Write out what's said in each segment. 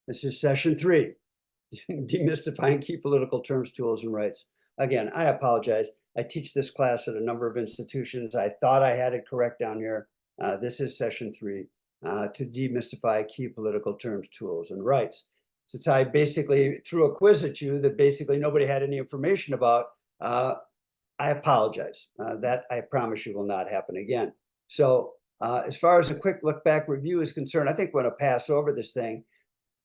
This is session 3, demystifying key political terms, tools, and rights. Again, I apologize. I teach this class at a number of institutions. I thought I had it correct down here. This is session 3, to demystify key political terms, tools, and rights. Since I basically threw a quiz at you that basically nobody had any information about, I apologize. That I promise you will not happen again. So as far as a quick look back review is concerned, I think we're going to pass over this thing.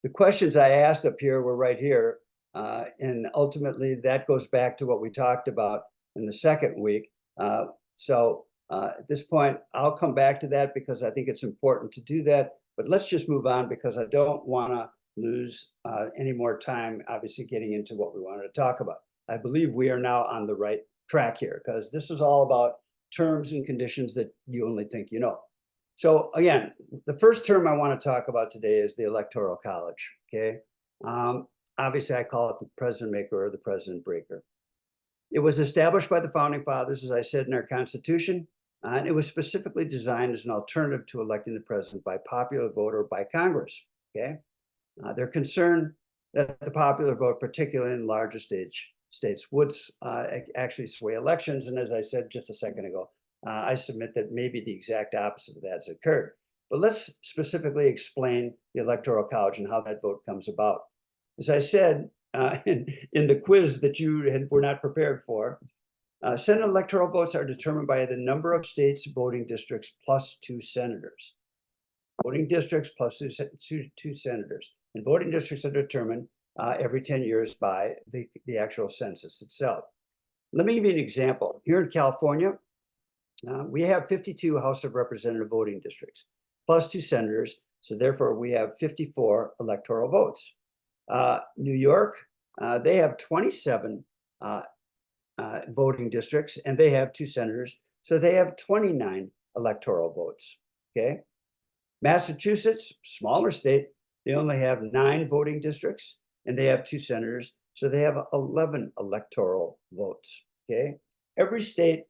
The questions I asked up here were right here. And ultimately, that goes back to what we talked about in the second week. At this point, I'll come back to that because I think it's important to do that. But let's just move on because I don't want to lose any more time, obviously, getting into what we wanted to talk about. I believe we are now on the right track here because this is all about terms and conditions that you only think you know. So again, the first term I want to talk about today is the Electoral College, okay? Obviously, I call it the president maker or the president breaker. It was established by the Founding Fathers, as I said, in our Constitution, and it was specifically designed as an alternative to electing the president by popular vote or by Congress, okay? They're concerned that the popular vote, particularly in larger states, would actually sway elections, and as I said just a second ago, I submit that maybe the exact opposite of that has occurred. But let's specifically explain the Electoral College and how that vote comes about. As I said in the quiz that you were not prepared for, Senate electoral votes are determined by the number of states voting districts plus 2 senators. Voting districts plus two senators. And voting districts are determined every 10 years by the actual census itself. Let me give you an example. Here in California, we have 52 House of Representative voting districts, plus 2 senators. So therefore, we have 54 electoral votes. New York, they have 27 voting districts, and they have 2 senators. So they have 29 electoral votes, okay? Massachusetts, smaller state, they only have 9 voting districts, and they have 2 senators. So they have 11 electoral votes, okay? Every state,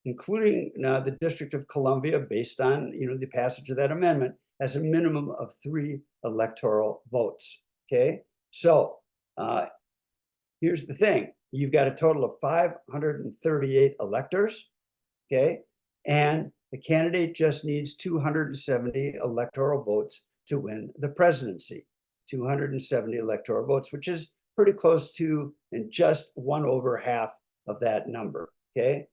including the District of Columbia, based on the passage of that amendment, has a minimum of 3 electoral votes. Okay, so here's the thing: you've got a total of 538 electors. Okay, and the candidate just needs 270 electoral votes to win the presidency. 270 electoral votes, which is pretty close to and just 1/2 of that number. Okay.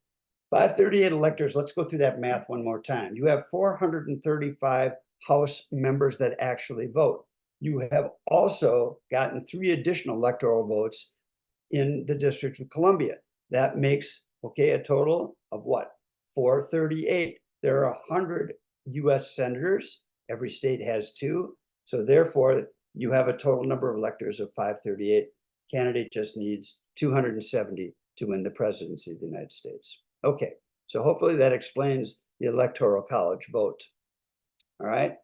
538 electors, let's go through that math one more time. You have 435 House members that actually vote. You have also gotten 3 additional electoral votes in the District of Columbia. That makes, okay, a total of what? 438. There are 100 US senators. Every state has 2. So therefore, you have a total number of electors of 538. Candidate just needs 270 to win the presidency of the United States. Okay, so hopefully that explains the Electoral College vote. All right.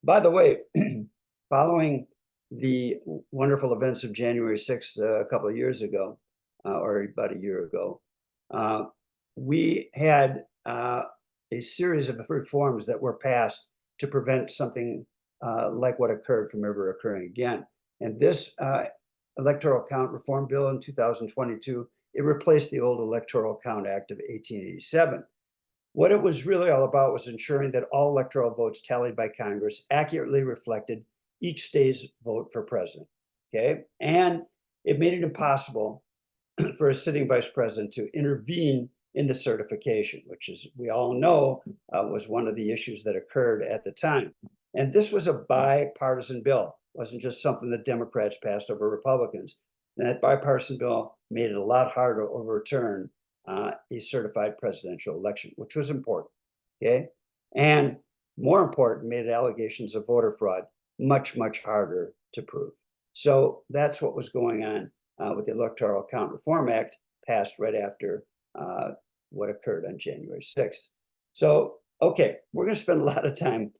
By the way, following the wonderful events of January 6th a couple of years ago, or about a year ago, we had a series of reforms that were passed to prevent something like what occurred from ever occurring again. And this Electoral Count Reform Bill in 2022, it replaced the old Electoral Count Act of 1887. What it was really all about was ensuring that all electoral votes tallied by Congress accurately reflected each state's vote for president, okay? And it made it impossible for a sitting vice president to intervene in the certification, which, as we all know, was one of the issues that occurred at the time. And this was a bipartisan bill. It wasn't just something that Democrats passed over Republicans. And that bipartisan bill made it a lot harder to overturn a certified presidential election, which was important, okay? And more important, made allegations of voter fraud much, much harder to prove. So that's what was going on with the Electoral Count Reform Act, passed right after what occurred on January 6th. So, okay, we're going to spend a lot of time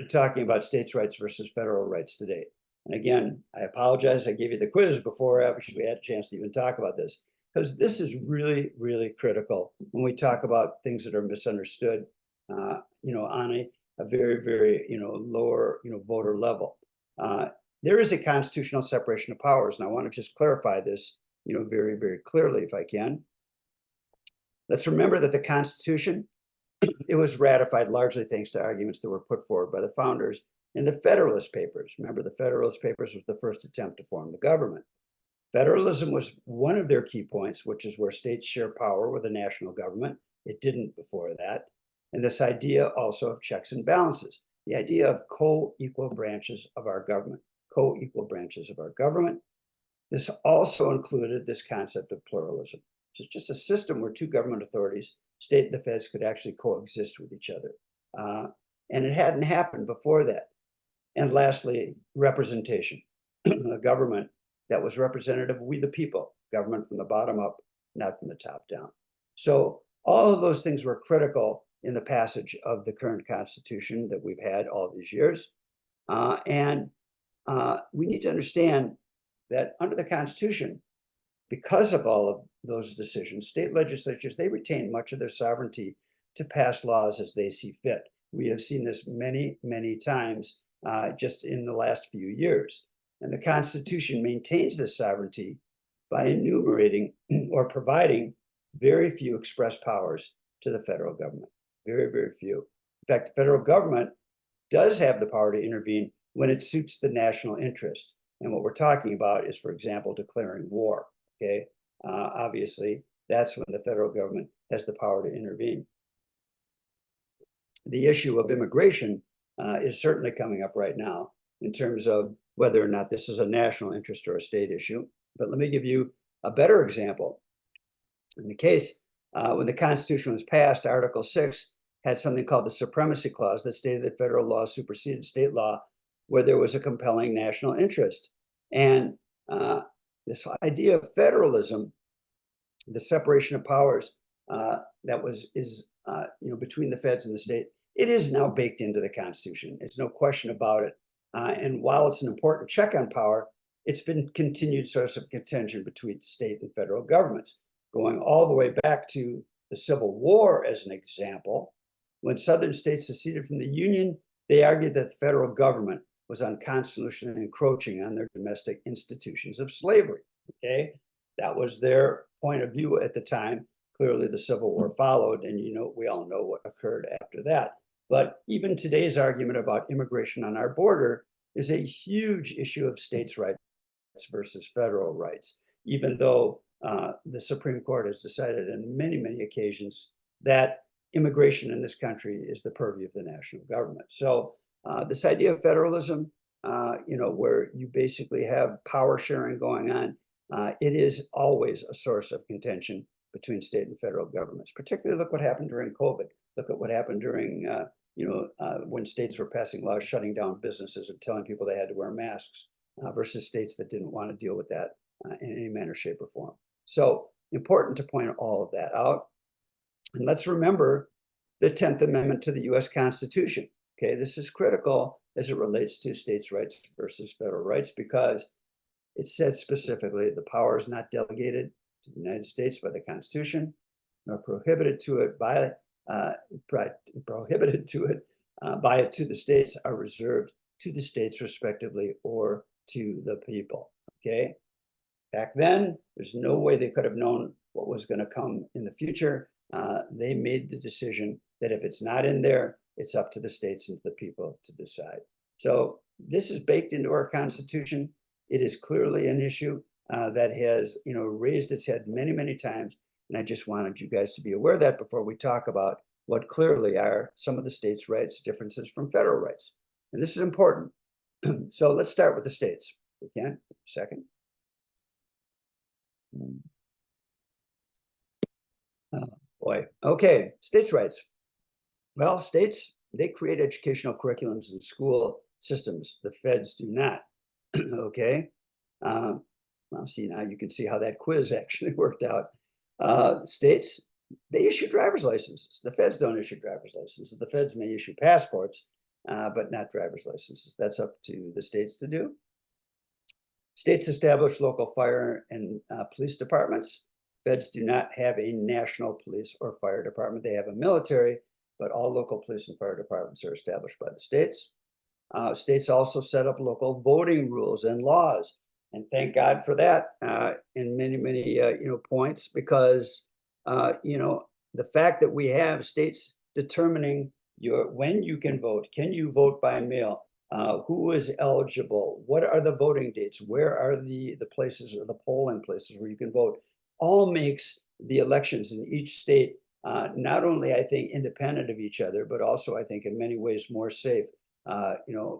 talking about states' rights versus federal rights today. And again, I apologize. I gave you the quiz before actually we had a chance to even talk about this, because this is really, really critical when we talk about things that are misunderstood, on a very, very, lower, voter level. there is a constitutional separation of powers. And I want to just clarify this, very, very clearly if I can. Let's remember that the Constitution, it was ratified largely thanks to arguments that were put forward by the founders in the Federalist Papers. Remember, the Federalist Papers was the first attempt to form the government. Federalism was one of their key points, which is where states share power with the national government. It didn't before that. And this idea also of checks and balances, the idea of co-equal branches of our government, co-equal branches of our government. This also included this concept of pluralism, which is just a system where two government authorities, state and the feds, could actually coexist with each other. And it hadn't happened before that. And lastly, representation, a government that was representative of we the people, government from the bottom up, not from the top down. So all of those things were critical in the passage of the current Constitution that we've had all these years. And we need to understand that under the Constitution, because of all of those decisions, state legislatures, they retain much of their sovereignty to pass laws as they see fit. We have seen this many, many times just in the last few years. And the Constitution maintains this sovereignty by enumerating or providing very few express powers to the federal government. Very, very few. In fact, the federal government does have the power to intervene when it suits the national interest. And what we're talking about is, for example, declaring war. Okay, obviously, that's when the federal government has the power to intervene. The issue of immigration is certainly coming up right now in terms of whether or not this is a national interest or a state issue. But let me give you a better example. In the case when the Constitution was passed, Article 6 had something called the Supremacy Clause that stated that federal law superseded state law where there was a compelling national interest. And this idea of federalism, the separation of powers that is between the feds and the state, it is now baked into the Constitution. There's no question about it. And while it's an important check on power, it's been continued source of contention between state and federal governments, going all the way back to the Civil War as an example. When Southern states seceded from the Union, they argued that the federal government was unconstitutional and encroaching on their domestic institutions of slavery. Okay, that was their point of view at the time. Clearly, the Civil War followed, and we all know what occurred after that. But even today's argument about immigration on our border is a huge issue of states' rights versus federal rights, even though the Supreme Court has decided on many, many occasions that immigration in this country is the purview of the national government. So this idea of federalism, where you basically have power sharing going on, it is always a source of contention between state and federal governments. Particularly, look what happened during COVID. Look at what happened during, when states were passing laws shutting down businesses and telling people they had to wear masks versus states that didn't want to deal with that in any manner, shape, or form. So important to point all of that out. And let's remember the 10th Amendment to the US Constitution. Okay, this is critical as it relates to states' rights versus federal rights, because it said specifically the power is not delegated to the United States by the Constitution, nor prohibited to it by it to the states, are reserved to the states respectively or to the people. Okay, back then there's no way they could have known what was going to come in the future. They made the decision that if it's not in there, it's up to the states and the people to decide. So this is baked into our Constitution. It is clearly an issue that has raised its head many, many times. And I just wanted you guys to be aware of that before we talk about what clearly are some of the states' rights differences from federal rights. And this is important. So let's start with the states. We can, a second. Oh, boy. Okay, states' rights. Well, states, they create educational curriculums and school systems. The feds do not. Okay. Well, see, now you can see how that quiz actually worked out. States, they issue driver's licenses. The feds don't issue driver's licenses. The feds may issue passports, but not driver's licenses. That's up to the states to do. States establish local fire and police departments. Feds do not have a national police or fire department. They have a military, but all local police and fire departments are established by the states. States also set up local voting rules and laws. And thank God for that in many points, because the fact that we have states determining when you can vote, can you vote by mail, who is eligible, what are the voting dates, where are the places or the polling places where you can vote, all makes the elections in each state not only, I think, independent of each other, but also, I think, in many ways more safe,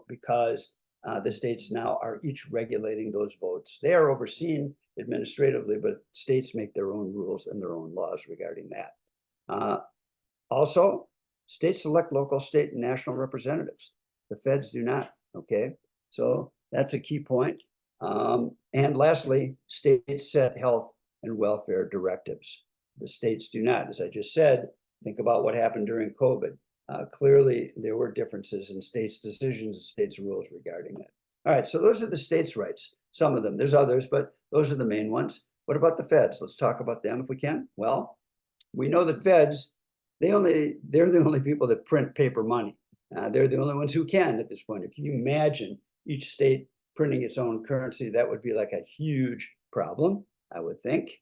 because the states now are each regulating those votes. They are overseen administratively, but states make their own rules and their own laws regarding that. Also, states select local, state, and national representatives. The feds do not, okay? So that's a key point. And lastly, states set health and welfare directives. The states do not. As I just said, think about what happened during COVID. Clearly, there were differences in states' decisions and states' rules regarding that. All right, so those are the states' rights. Some of them, there's others, but those are the main ones. What about the feds? Let's talk about them if we can. Well, we know the feds, they're the only people that print paper money. They're the only ones who can at this point. If you imagine each state printing its own currency, that would be like a huge problem, I would think.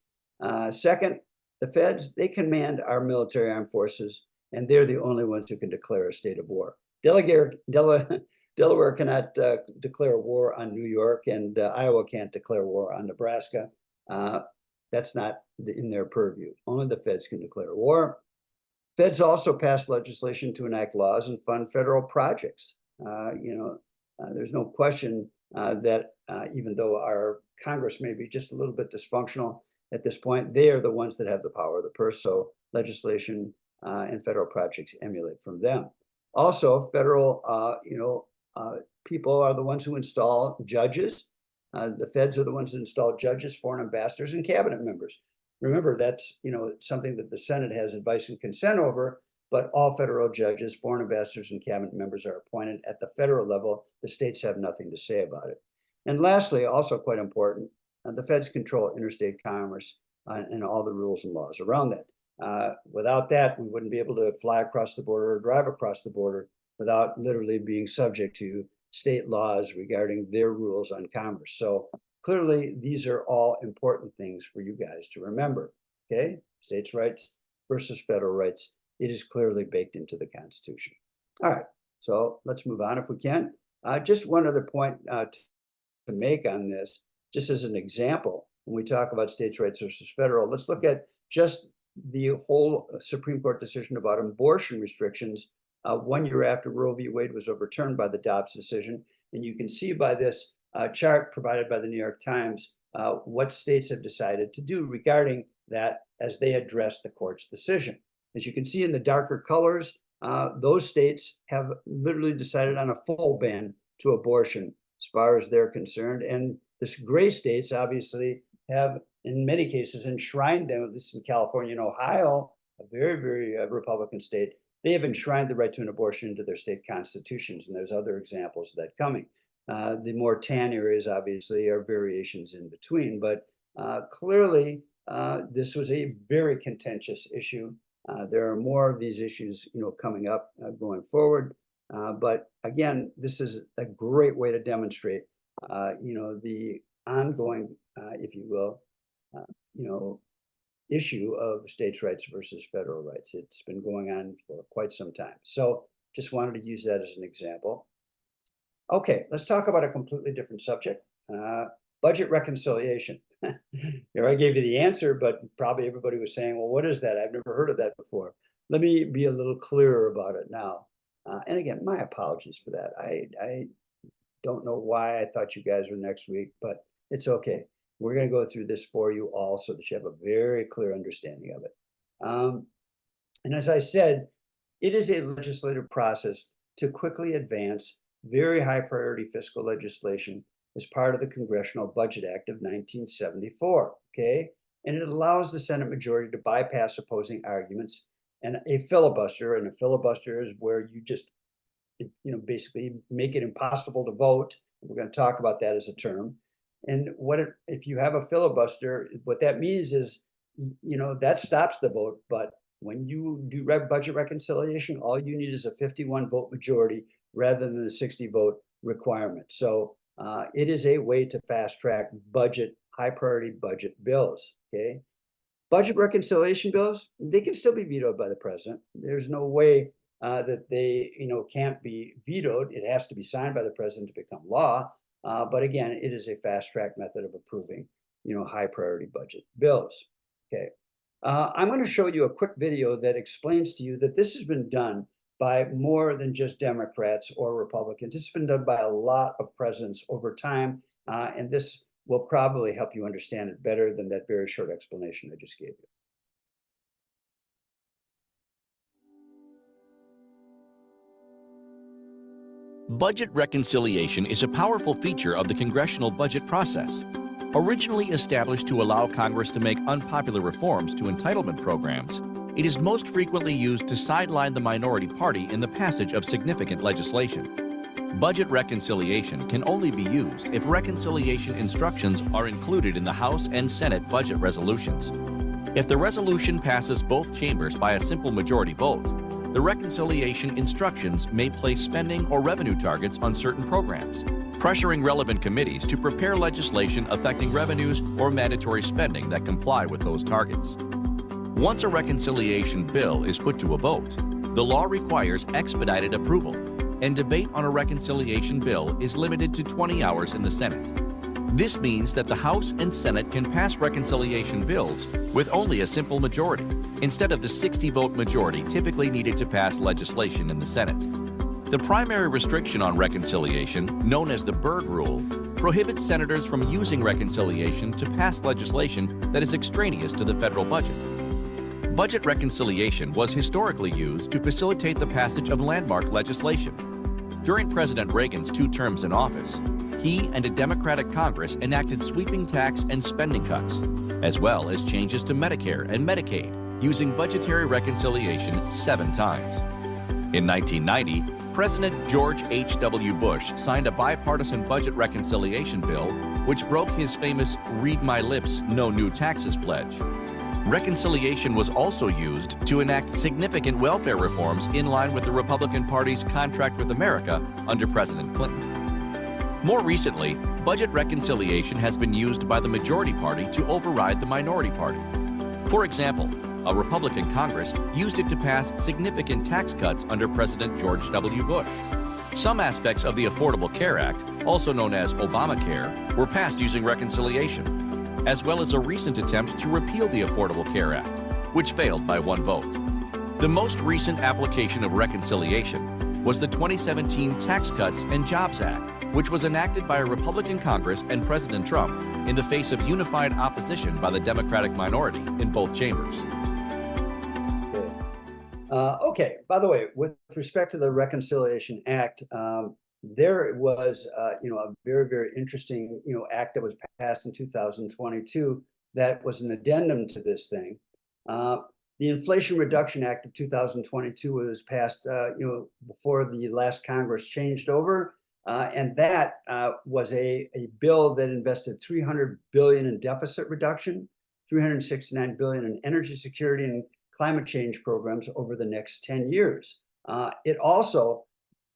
Second, the feds, they command our military armed forces, and they're the only ones who can declare a state of war. Delaware cannot declare war on New York, and Iowa can't declare war on Nebraska. That's not in their purview. Only the feds can declare war. Feds also pass legislation to enact laws and fund federal projects. There's no question that even though our Congress may be just a little bit dysfunctional at this point, they are the ones that have the power of the purse. So legislation and federal projects emulate from them. Also, federal people are the ones who install judges. The feds are the ones that install judges, foreign ambassadors, and cabinet members. Remember, that's something that the Senate has advice and consent over, but all federal judges, foreign ambassadors, and cabinet members are appointed at the federal level. The states have nothing to say about it. And lastly, also quite important, the feds control interstate commerce and all the rules and laws around that. Without that, we wouldn't be able to fly across the border or drive across the border without literally being subject to state laws regarding their rules on commerce. So clearly, these are all important things for you guys to remember, okay? States' rights versus federal rights. It is clearly baked into the Constitution. All right, so let's move on if we can. Just one other point to make on this, just as an example, when we talk about states' rights versus federal, let's look at just the whole Supreme Court decision about abortion restrictions 1 year after Roe v. Wade was overturned by the Dobbs decision. And you can see by this chart provided by the New York Times what states have decided to do regarding that as they address the court's decision. As you can see in the darker colors, those states have literally decided on a full ban to abortion as far as they're concerned. And the gray states obviously have, in many cases, enshrined them, at least in California and Ohio, a very Republican state. They have enshrined the right to an abortion into their state constitutions, and there's other examples of that coming. The more tan areas, obviously, are variations in between, but clearly, this was a very contentious issue. There are more of these issues, coming up going forward. But again, this is a great way to demonstrate, the ongoing, if you will, issue of states' rights versus federal rights. It's been going on for quite some time. So just wanted to use that as an example. Okay, let's talk about a completely different subject, budget reconciliation. Here I gave you the answer, but probably everybody was saying, well, what is that? I've never heard of that before. Let me be a little clearer about it now. And again, my apologies for that. I don't know why I thought you guys were next week, but it's okay. We're going to go through this for you all so that you have a very clear understanding of it. And as I said, it is a legislative process to quickly advance very high priority fiscal legislation as part of the Congressional Budget Act of 1974, okay? And it allows the Senate majority to bypass opposing arguments and a filibuster is where you just, basically make it impossible to vote. We're going to talk about that as a term. And if you have a filibuster, what that means is, that stops the vote. But when you do budget reconciliation, all you need is a 51 vote majority rather than the 60 vote requirement. So it is a way to fast track high priority budget bills. Okay. Budget reconciliation bills, they can still be vetoed by the president. There's no way that they, can't be vetoed. It has to be signed by the president to become law. But again, it is a fast track method of approving, high priority budget bills. Okay. I'm going to show you a quick video that explains to you that this has been done by more than just Democrats or Republicans. It's been done by a lot of presidents over time. And this will probably help you understand it better than that very short explanation I just gave you. Budget reconciliation is a powerful feature of the congressional budget process. Originally established to allow Congress to make unpopular reforms to entitlement programs, it is most frequently used to sideline the minority party in the passage of significant legislation. Budget reconciliation can only be used if reconciliation instructions are included in the House and Senate budget resolutions. If the resolution passes both chambers by a simple majority vote, the reconciliation instructions may place spending or revenue targets on certain programs, pressuring relevant committees to prepare legislation affecting revenues or mandatory spending that comply with those targets. Once a reconciliation bill is put to a vote, the law requires expedited approval, and debate on a reconciliation bill is limited to 20 hours in the Senate. This means that the House and Senate can pass reconciliation bills with only a simple majority, instead of the 60-vote majority typically needed to pass legislation in the Senate. The primary restriction on reconciliation, known as the Byrd Rule, prohibits senators from using reconciliation to pass legislation that is extraneous to the federal budget. Budget reconciliation was historically used to facilitate the passage of landmark legislation. During President Reagan's 2 terms in office, he and a Democratic Congress enacted sweeping tax and spending cuts, as well as changes to Medicare and Medicaid, using budgetary reconciliation 7 times. In 1990, President George H.W. Bush signed a bipartisan budget reconciliation bill, which broke his famous "Read My Lips, No New Taxes" pledge. Reconciliation was also used to enact significant welfare reforms in line with the Republican Party's contract with America under President Clinton. More recently, budget reconciliation has been used by the majority party to override the minority party. For example, a Republican Congress used it to pass significant tax cuts under President George W. Bush. Some aspects of the Affordable Care Act, also known as Obamacare, were passed using reconciliation, as well as a recent attempt to repeal the Affordable Care Act, which failed by 1 vote. The most recent application of reconciliation was the 2017 Tax Cuts and Jobs Act, which was enacted by a Republican Congress and President Trump in the face of unified opposition by the Democratic minority in both chambers. Okay, by the way, with respect to the Reconciliation Act, there was, a very, very interesting, act that was passed in 2022 that was an addendum to this thing. The Inflation Reduction Act of 2022 was passed, before the last Congress changed over, and that was a bill that invested $300 billion in deficit reduction, $369 billion in energy security and climate change programs over the next 10 years. It also,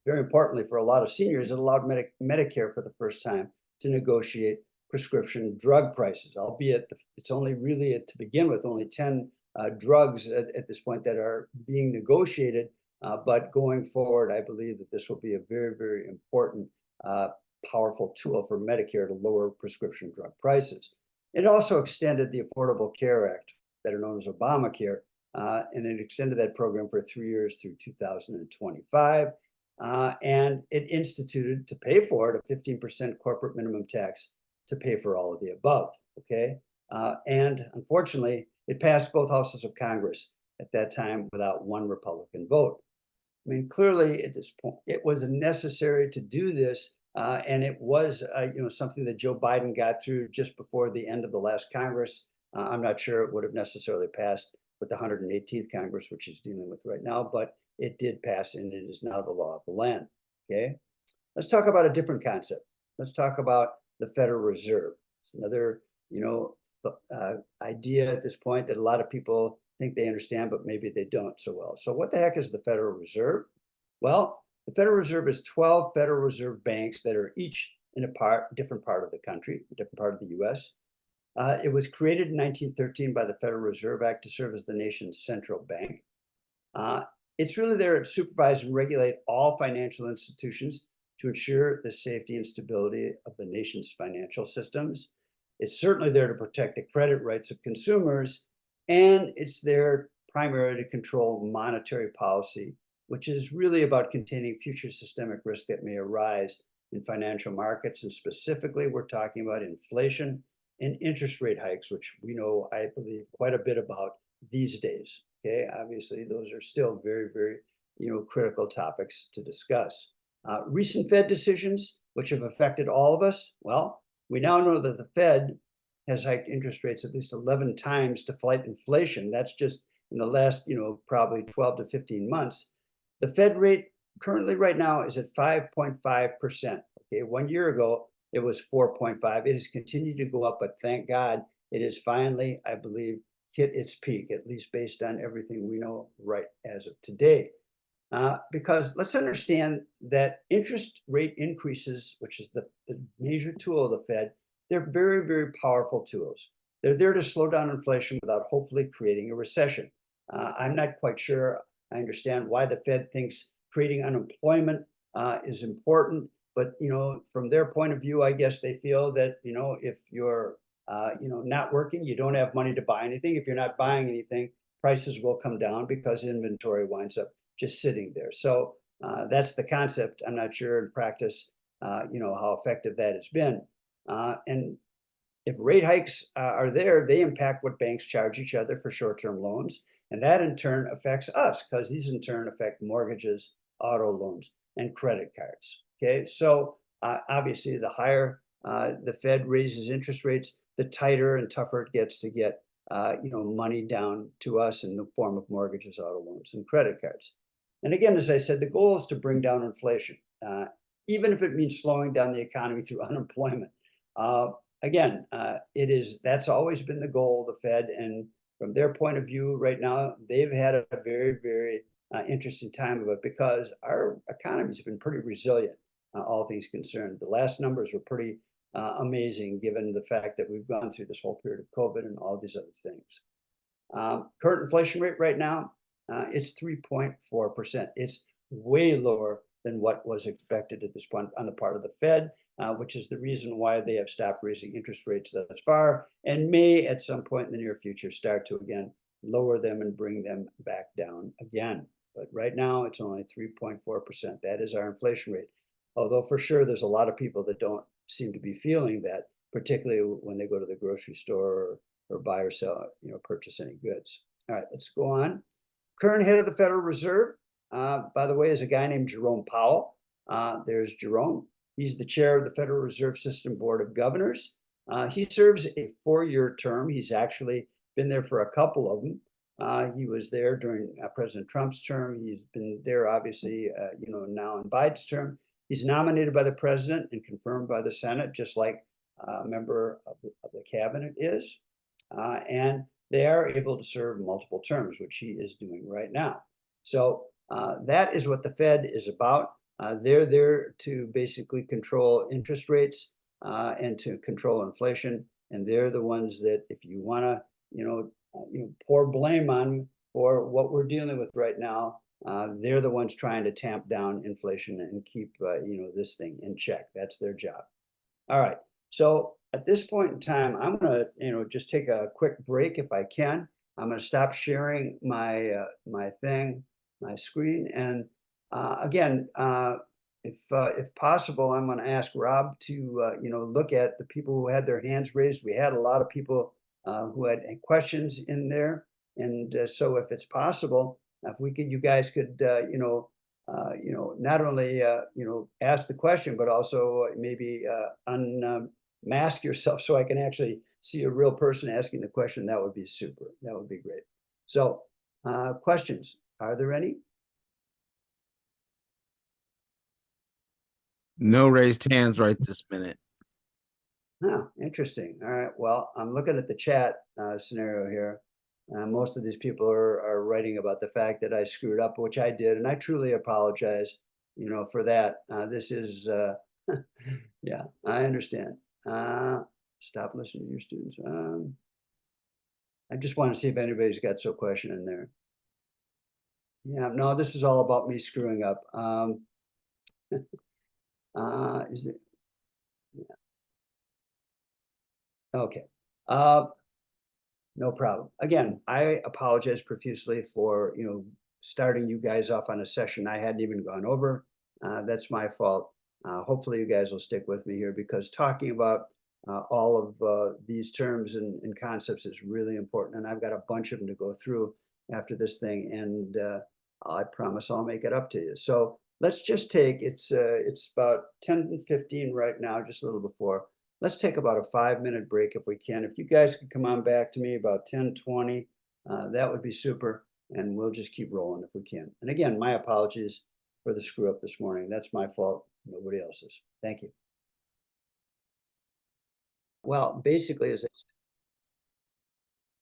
very importantly for a lot of seniors, it allowed Medicare for the first time to negotiate prescription drug prices, albeit it's only really, to begin with, only 10 drugs at this point that are being negotiated. But going forward, I believe that this will be a very, very important, powerful tool for Medicare to lower prescription drug prices. It also extended the Affordable Care Act, better known as Obamacare, and it extended that program for 3 years through 2025. And it instituted, to pay for it, a 15% corporate minimum tax to pay for all of the above, okay? And unfortunately, it passed both houses of Congress at that time without 1 Republican vote. I mean, clearly at this point, it was necessary to do this, and it was, something that Joe Biden got through just before the end of the last Congress. I'm not sure it would have necessarily passed with the 118th Congress, which he's dealing with right now, but it did pass, and it is now the law of the land, okay? Let's talk about a different concept. Let's talk about the Federal Reserve. It's another, idea at this point that a lot of people think they understand, but maybe they don't so well. So what the heck is the Federal Reserve? Well, The Federal Reserve is 12 Federal Reserve banks that are each in a different part of the country, a different part of the US. It was created in 1913 by the Federal Reserve Act to serve as the nation's central bank. It's really there to supervise and regulate all financial institutions to ensure the safety and stability of the nation's financial systems. It's certainly there to protect the credit rights of consumers, and it's there primarily to control monetary policy, which is really about containing future systemic risk that may arise in financial markets. And specifically, we're talking about inflation and interest rate hikes, which we know, I believe, quite a bit about these days. Okay, obviously, those are still very, very, critical topics to discuss. Recent Fed decisions, which have affected all of us, well, we now know that the Fed has hiked interest rates at least 11 times to fight inflation. That's just in the last, probably 12 to 15 months. The Fed rate currently right now is at 5.5%. Okay, 1 year ago, it was 4.5. It has continued to go up, but thank God it has finally, I believe, hit its peak, at least based on everything we know right as of today. Because let's understand that interest rate increases, which is the major tool of the Fed, they're very, very powerful tools. They're there to slow down inflation without hopefully creating a recession. I'm not quite sure I understand why the Fed thinks creating unemployment is important, but from their point of view, I guess they feel that if you're not working, you don't have money to buy anything. If you're not buying anything, prices will come down because inventory winds up just sitting there. So that's the concept. I'm not sure in practice, how effective that has been. And if rate hikes are there, they impact what banks charge each other for short-term loans. And that in turn affects us because these in turn affect mortgages, auto loans, and credit cards. Okay, so obviously the higher the Fed raises interest rates, the tighter and tougher it gets to get money down to us in the form of mortgages, auto loans, and credit cards. And again, as I said, the goal is to bring down inflation, even if it means slowing down the economy through unemployment. That's always been the goal of the Fed. And from their point of view right now, they've had a very, very interesting time of it because our economy's been pretty resilient, all things concerned. The last numbers were pretty amazing given the fact that we've gone through this whole period of COVID and all these other things. Current inflation rate right now, it's 3.4%. It's way lower than what was expected at this point on the part of the Fed, which is the reason why they have stopped raising interest rates thus far and may at some point in the near future start to again lower them and bring them back down again. But right now it's only 3.4%. That is our inflation rate. Although for sure there's a lot of people that don't seem to be feeling that, particularly when they go to the grocery store or buy or sell, purchase any goods. All right, let's go on. Current head of the Federal Reserve, by the way, is a guy named Jerome Powell. There's Jerome. He's the chair of the Federal Reserve System Board of Governors. He serves a 4-year term. He's actually been there for a couple of them. He was there during President Trump's term. He's been there, obviously, now in Biden's term. He's nominated by the president and confirmed by the Senate, just like a member of the cabinet is. And they are able to serve multiple terms, which he is doing right now. So that is what the Fed is about. They're there to basically control interest rates and to control inflation. And they're the ones that if you want to, pour blame on for what we're dealing with right now, they're the ones trying to tamp down inflation and keep, this thing in check. That's their job. All right. So at this point in time, I'm going to, just take a quick break if I can. I'm going to stop sharing my my screen, and again, if possible, I'm going to ask Rob to look at the people who had their hands raised. We had a lot of people who had questions in there, and so if it's possible, if we could, you guys could, not only ask the question, but also maybe unmask yourself so I can actually see a real person asking the question. That would be super. That would be great. So, questions? Are there any? No raised hands right this minute. Oh, interesting. All right. Well, I'm looking at the chat scenario here. Most of these people are writing about the fact that I screwed up, which I did, and I truly apologize. you know, for that. This is, yeah, I understand. Stop listening to your students. I just want to see if anybody's got some question in there. Yeah, no, this is all about me screwing up. Is it? Okay. No problem. Again, I apologize profusely for, you know, starting you guys off on a session I hadn't even gone over. That's my fault. Hopefully you guys will stick with me here because talking about all of these terms and concepts is really important. And I've got a bunch of them to go through after this thing. And I promise I'll make it up to you. So let's just take, it's about 10:15 right now, just a little before. Let's take about a 5-minute break if we can. If you guys could come on back to me about 10:20, that would be super. And we'll just keep rolling if we can. And again, my apologies for the screw up this morning. That's my fault, nobody else's. Thank you. Well, basically, as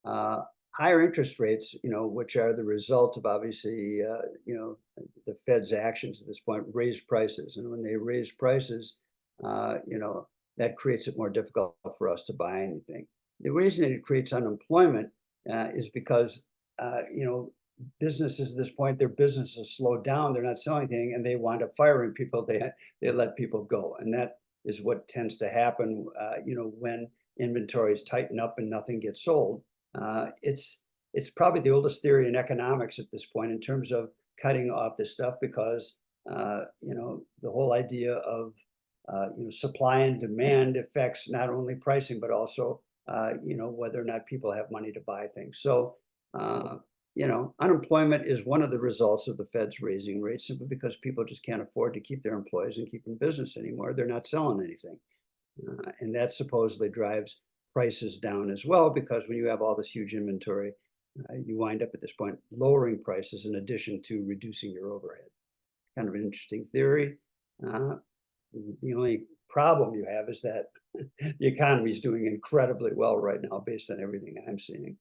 I uh, higher interest rates, you know, which are the result of obviously, you know, the Fed's actions at this point, raise prices. And when they raise prices, you know, that creates it more difficult for us to buy anything. The reason it creates unemployment is because, you know, businesses at this point, their businesses slow down, they're not selling anything, and they wind up firing people. They let people go. And that is what tends to happen, you know, when inventories tighten up and nothing gets sold. It's probably the oldest theory in economics at this point in terms of cutting off this stuff because you know, the whole idea of you know, supply and demand affects not only pricing but also you know, whether or not people have money to buy things. So you know, unemployment is one of the results of the Fed's raising rates simply because people just can't afford to keep their employees and keep in business anymore. They're not selling anything. And that supposedly drives prices down as well, because when you have all this huge inventory, you wind up at this point lowering prices in addition to reducing your overhead. Kind of an interesting theory. The only problem you have is that the economy is doing incredibly well right now based on everything I'm seeing.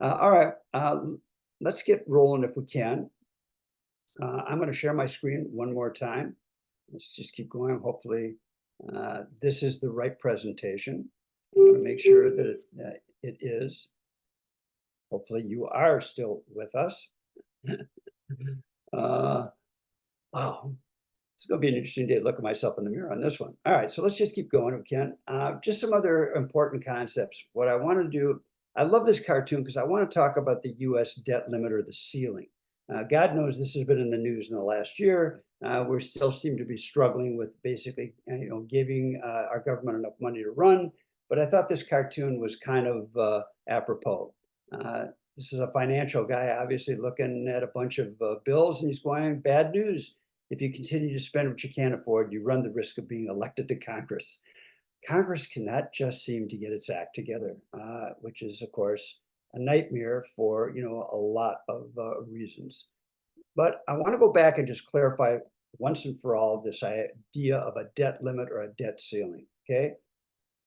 All right, let's get rolling if we can. I'm going to share my screen one more time. Let's just keep going. Hopefully, this is the right presentation. I'm going to make sure that it is. Hopefully, you are still with us. Wow, it's going to be an interesting day to look at myself in the mirror on this one. All right, so let's just keep going if we can. Just some other important concepts. What I want to do, I love this cartoon because I want to talk about the U.S. debt limit or the ceiling. God knows this has been in the news in the last year. We still seem to be struggling with basically, you know, giving our government enough money to run. But I thought this cartoon was kind of apropos. This is a financial guy, obviously looking at a bunch of bills, and he's going, bad news. If you continue to spend what you can't afford, you run the risk of being elected to Congress. Congress cannot just seem to get its act together, which is, of course, a nightmare for, you know, a lot of reasons. But I want to go back and just clarify once and for all this idea of a debt limit or a debt ceiling, okay?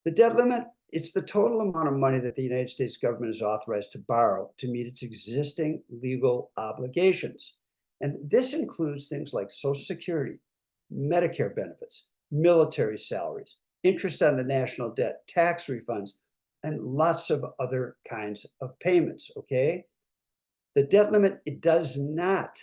The debt limit, it's the total amount of money that the United States government is authorized to borrow to meet its existing legal obligations. And this includes things like Social Security, Medicare benefits, military salaries, interest on the national debt, tax refunds, and lots of other kinds of payments, okay? The debt limit, it does not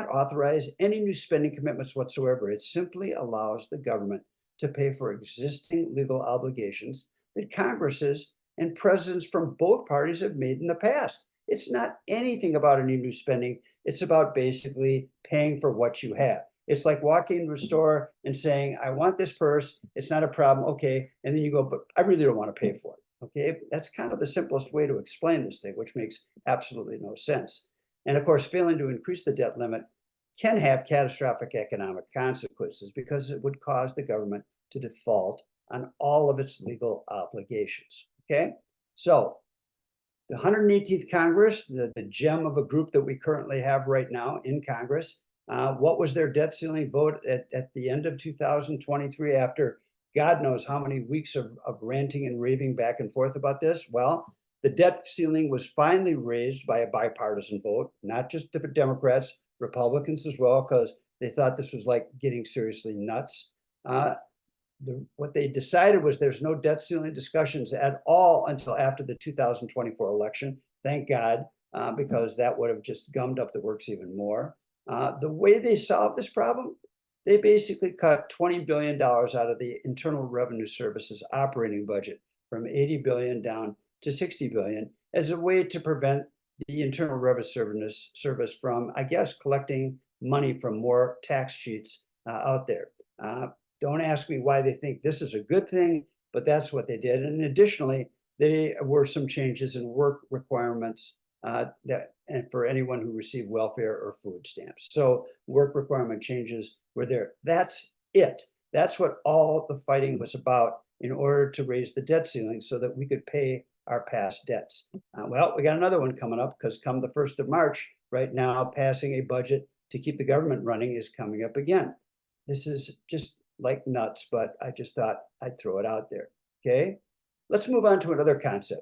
authorize any new spending commitments whatsoever. It simply allows the government to pay for existing legal obligations that Congresses and presidents from both parties have made in the past. It's not anything about any new spending. It's about basically paying for what you have. It's like walking into a store and saying, I want this purse. It's not a problem. Okay. And then you go, but I really don't want to pay for it. Okay. That's kind of the simplest way to explain this thing, which makes absolutely no sense. And of course, failing to increase the debt limit can have catastrophic economic consequences because it would cause the government to default on all of its legal obligations. Okay. So the 118th Congress, the gem of a group that we currently have right now in Congress, what was their debt ceiling vote at the end of 2023 after God knows how many weeks of ranting and raving back and forth about this? Well, the debt ceiling was finally raised by a bipartisan vote, not just the Democrats, Republicans as well, because They thought this was like getting seriously nuts. What they decided was there's no debt ceiling discussions at all until after the 2024 election. Thank God, because that would have just gummed up the works even more. The way they solved this problem, they basically cut $20 billion out of the Internal Revenue Service's operating budget from 80 billion down to 60 billion as a way to prevent the Internal Revenue Service from, I guess, collecting money from more tax cheats out there. Don't ask me why they think this is a good thing, but that's what they did. And additionally, there were some changes in work requirements and for anyone who received welfare or food stamps. So work requirement changes were there. That's it. That's what all the fighting was about in order to raise the debt ceiling so that we could pay our past debts. Well, we got another one coming up because come the 1st of March, right now, passing a budget to keep the government running is coming up again. This is just like nuts, but I just thought I'd throw it out there. Okay, let's move on to another concept.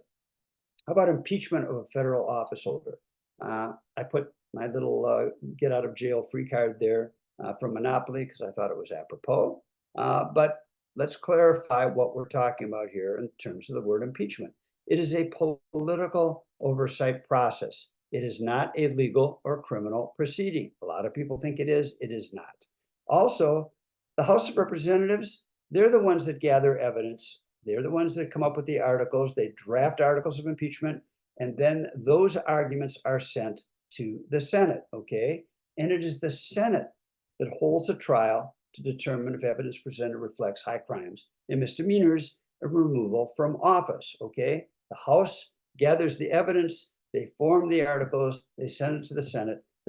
How about impeachment of a federal office holder? I put my little get out of jail free card there from Monopoly because I thought it was apropos. But let's clarify what we're talking about here in terms of the word impeachment. It is a political oversight process. It is not a legal or criminal proceeding. A lot of people think it is not. Also, the House of Representatives, they're the ones that gather evidence. They're the ones that come up with the articles. They draft articles of impeachment, and then those arguments are sent to the Senate, okay? And it is the Senate that holds a trial to determine if evidence presented reflects high crimes and misdemeanors of removal from office, okay? The House gathers the evidence, they form the articles, they send it to the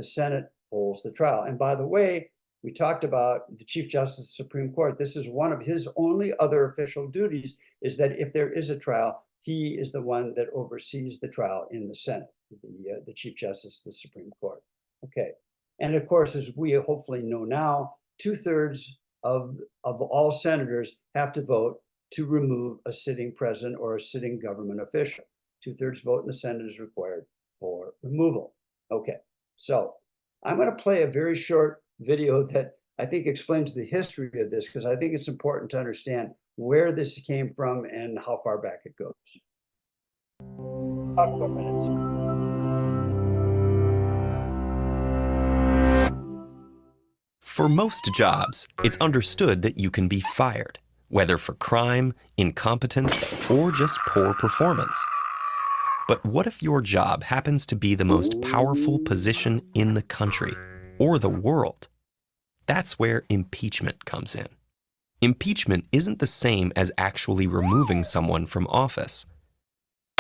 Senate holds the trial. And by the way, we talked about the Chief Justice of the Supreme Court. This is one of his only other official duties, is that if there is a trial, he is the one that oversees the trial in the Senate, the Chief Justice of the Supreme Court. Okay. And of course, as we hopefully know now, 2/3 of all senators have to vote to remove a sitting president or a sitting government official. 2/3 vote in the Senate is required for removal. Okay, so I'm going to play a very short video that I think explains the history of this, because I think it's important to understand where this came from and how far back it goes. About 4 minutes. For most jobs, it's understood that you can be fired, whether for crime, incompetence, or just poor performance. But what if your job happens to be the most powerful position in the country, or the world? That's where impeachment comes in. Impeachment isn't the same as actually removing someone from office.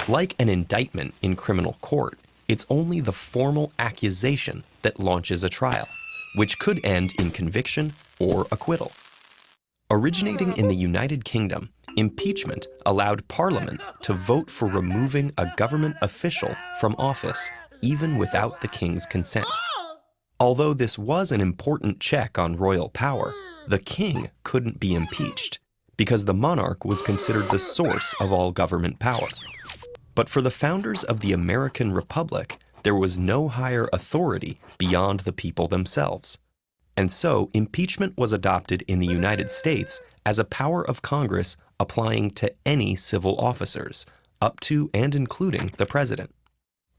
Like an indictment in criminal court, it's only the formal accusation that launches a trial, which could end in conviction or acquittal. Originating in the United Kingdom, impeachment allowed Parliament to vote for removing a government official from office, even without the King's consent. Although this was an important check on royal power, the King couldn't be impeached, because the monarch was considered the source of all government power. But for the founders of the American Republic, there was no higher authority beyond the people themselves. And so impeachment was adopted in the United States as a power of Congress applying to any civil officers, up to and including the president.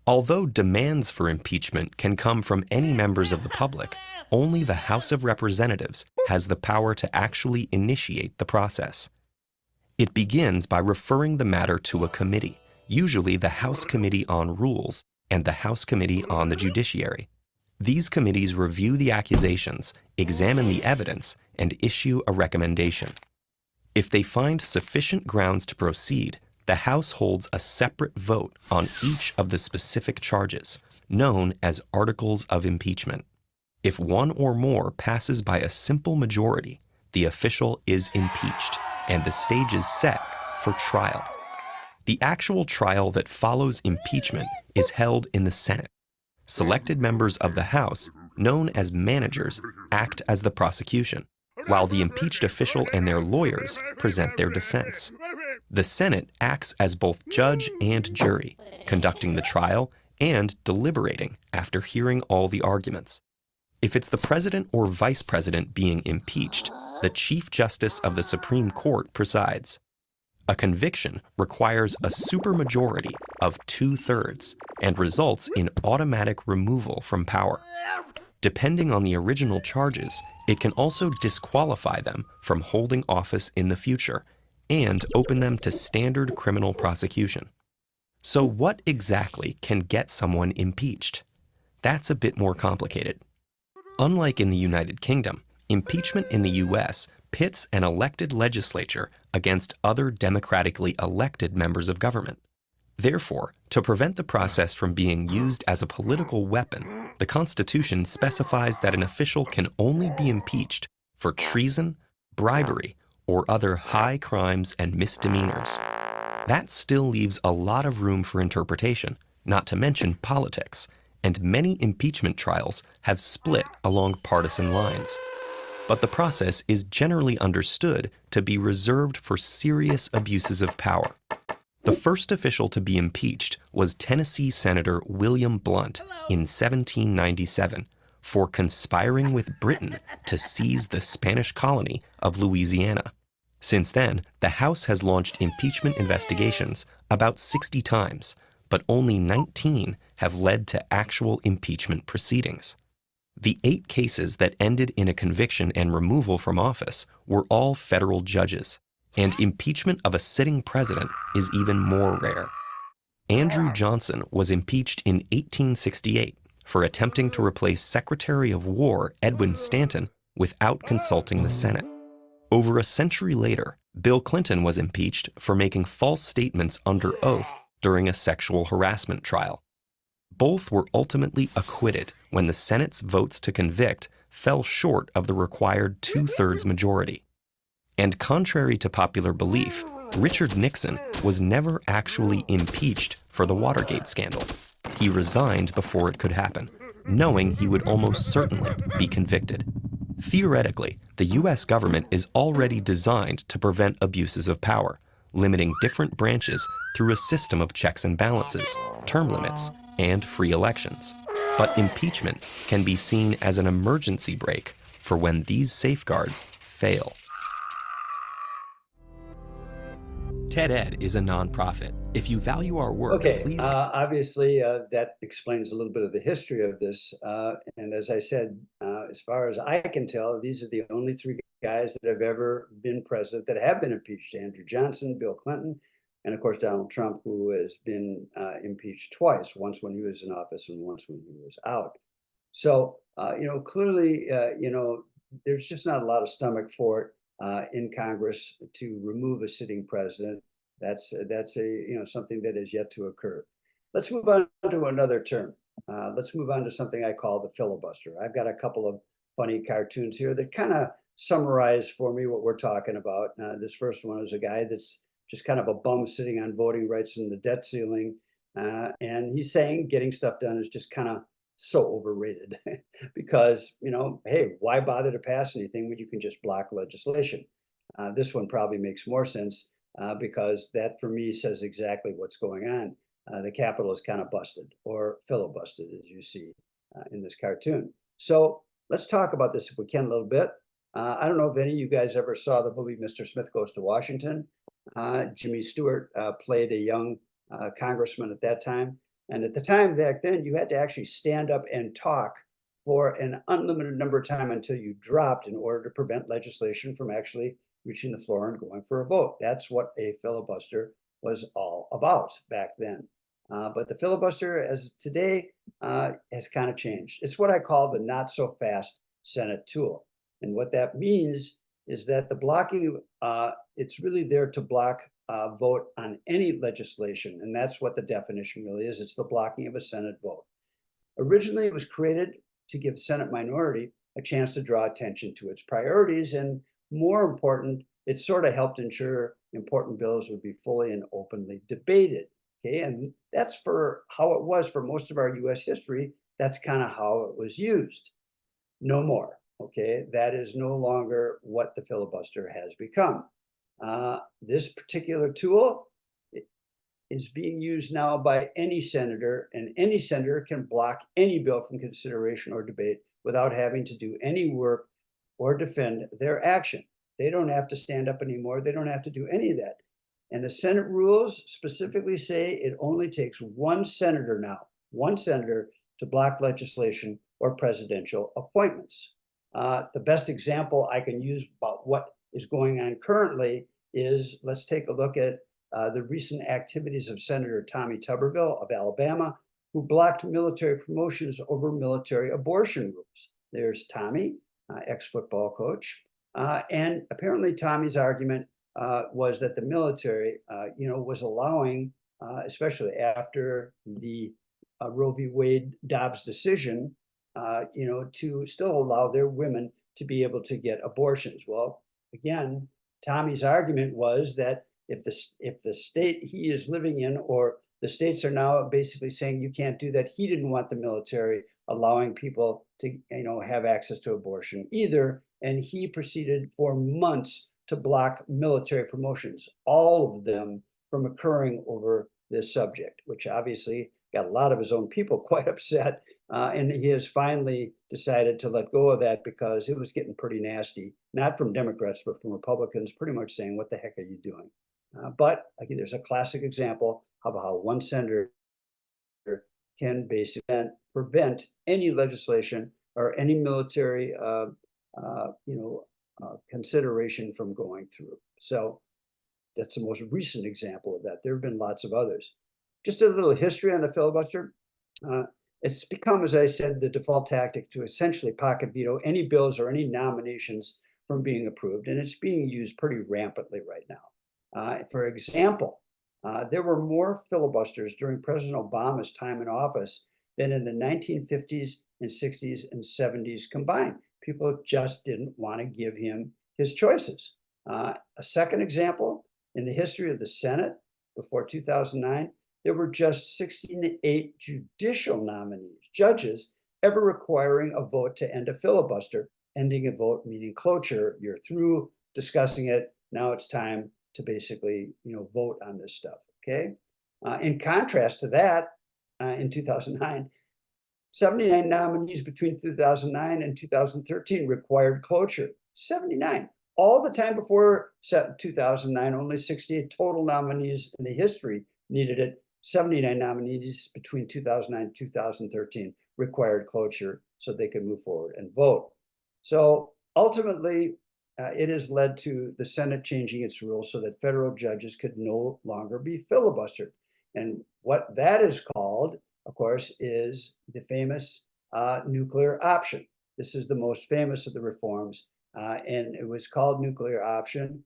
Although demands for impeachment can come from any members of the public, only the House of Representatives has the power to actually initiate the process. It begins by referring the matter to a committee, usually the House Committee on Rules and the House Committee on the Judiciary. These committees review the accusations, examine the evidence, and issue a recommendation. If they find sufficient grounds to proceed, the House holds a separate vote on each of the specific charges, known as articles of impeachment. If one or more passes by a simple majority, the official is impeached, and the stage is set for trial. The actual trial that follows impeachment is held in the Senate. Selected members of the House, known as managers, act as the prosecution, while the impeached official and their lawyers present their defense. The Senate acts as both judge and jury, conducting the trial and deliberating after hearing all the arguments. If it's the president or vice president being impeached, the Chief Justice of the Supreme Court presides. A conviction requires a supermajority of 2/3 and results in automatic removal from power. Depending on the original charges, it can also disqualify them from holding office in the future and open them to standard criminal prosecution. So what exactly can get someone impeached? That's a bit more complicated. Unlike in the United Kingdom, impeachment in the US pits an elected legislature against other democratically elected members of government. Therefore, to prevent the process from being used as a political weapon, the Constitution specifies that an official can only be impeached for treason, bribery, or other high crimes and misdemeanors. That still leaves a lot of room for interpretation, not to mention politics, and many impeachment trials have split along partisan lines. But the process is generally understood to be reserved for serious abuses of power. The first official to be impeached was Tennessee Senator William Blount in 1797 for conspiring with Britain to seize the Spanish colony of Louisiana. Since then, the House has launched impeachment investigations about 60 times, but only 19 have led to actual impeachment proceedings. The 8 cases that ended in a conviction and removal from office were all federal judges, and impeachment of a sitting president is even more rare. Andrew Johnson was impeached in 1868 for attempting to replace Secretary of War Edwin Stanton without consulting the Senate. Over a century later, Bill Clinton was impeached for making false statements under oath during a sexual harassment trial. Both were ultimately acquitted when the Senate's votes to convict fell short of the required 2/3 majority. And contrary to popular belief, Richard Nixon was never actually impeached for the Watergate scandal. He resigned before it could happen, knowing he would almost certainly be convicted. Theoretically, the US government is already designed to prevent abuses of power, limiting different branches through a system of checks and balances, term limits, and free elections. But impeachment can be seen as an emergency brake for when these safeguards fail. TED-Ed is a nonprofit. If you value our work, Okay, please... obviously that explains a little bit of the history of this. And as I said, as far as I can tell, these are the only 3 guys that have ever been president that have been impeached: Andrew Johnson, Bill Clinton, and of course Donald Trump, who has been impeached twice, once when he was in office and once when he was out. So, clearly, there's just not a lot of stomach for it in Congress to remove a sitting president. That's something that is yet to occur. Let's move on to another term. Let's move on to something I call the filibuster. I've got a couple of funny cartoons here that kind of summarize for me what we're talking about. This first one is a guy that's just kind of a bum sitting on voting rights and the debt ceiling. And he's saying getting stuff done is just kind of so overrated because, hey, why bother to pass anything when you can just block legislation? This one probably makes more sense because that for me says exactly what's going on. The Capitol is kind of busted or filibustered, as you see in this cartoon. So let's talk about this if we can a little bit. I don't know if any of you guys ever saw the movie Mr. Smith Goes to Washington. Jimmy Stewart played a young congressman at that time. And at the time back then, you had to actually stand up and talk for an unlimited number of time until you dropped in order to prevent legislation from actually reaching the floor and going for a vote. That's what a filibuster was all about back then. But the filibuster as today has kind of changed. It's what I call the not so fast Senate tool. And what that means is that the blocking, it's really there to block vote on any legislation. And that's what the definition really is. It's the blocking of a Senate vote. Originally, it was created to give Senate minority a chance to draw attention to its priorities. And more important, it sort of helped ensure important bills would be fully and openly debated. Okay, and that's for how it was for most of our US history. That's kind of how it was used. No more. Okay, that is no longer what the filibuster has become. This particular tool is being used now by any senator, and any senator can block any bill from consideration or debate without having to do any work or defend their action. They don't have to stand up anymore. They don't have to do any of that. And the Senate rules specifically say it only takes one senator now, one senator, to block legislation or presidential appointments. The best example I can use about what is going on currently is, let's take a look at the recent activities of Senator Tommy Tuberville of Alabama, who blocked military promotions over military abortion rules. There's Tommy, ex-football coach. And apparently Tommy's argument was that the military, was allowing, especially after the Roe v. Wade Dobbs decision, to still allow their women to be able to get abortions. Well, again, Tommy's argument was that if the state he is living in, or the states are now basically saying you can't do that, he didn't want the military allowing people to, have access to abortion either. And he proceeded for months to block military promotions, all of them from occurring over this subject, which obviously got a lot of his own people quite upset. And he has finally decided to let go of that because it was getting pretty nasty, not from Democrats, but from Republicans, pretty much saying, what the heck are you doing? But again, there's a classic example of how one senator can basically prevent any legislation or any military consideration from going through. So that's the most recent example of that. There have been lots of others. Just a little history on the filibuster. It's become, as I said, the default tactic to essentially pocket veto any bills or any nominations from being approved, and it's being used pretty rampantly right now. For example, there were more filibusters during President Obama's time in office than in the 1950s and 60s and 70s combined. People just didn't want to give him his choices. A second example, in the history of the Senate before 2009, there were just 68 judicial nominees, judges, ever requiring a vote to end a filibuster. Ending a vote meaning cloture. You're through discussing it. Now it's time to basically, vote on this stuff, okay? In contrast to that, in 2009, 79 nominees between 2009 and 2013 required cloture. 79. All the time before 2009, only 68 total nominees in the history needed it. 79 nominees between 2009 and 2013 required cloture so they could move forward and vote. So ultimately, it has led to the Senate changing its rules so that federal judges could no longer be filibustered. And what that is called, of course, is the famous nuclear option. This is the most famous of the reforms, and it was called nuclear option,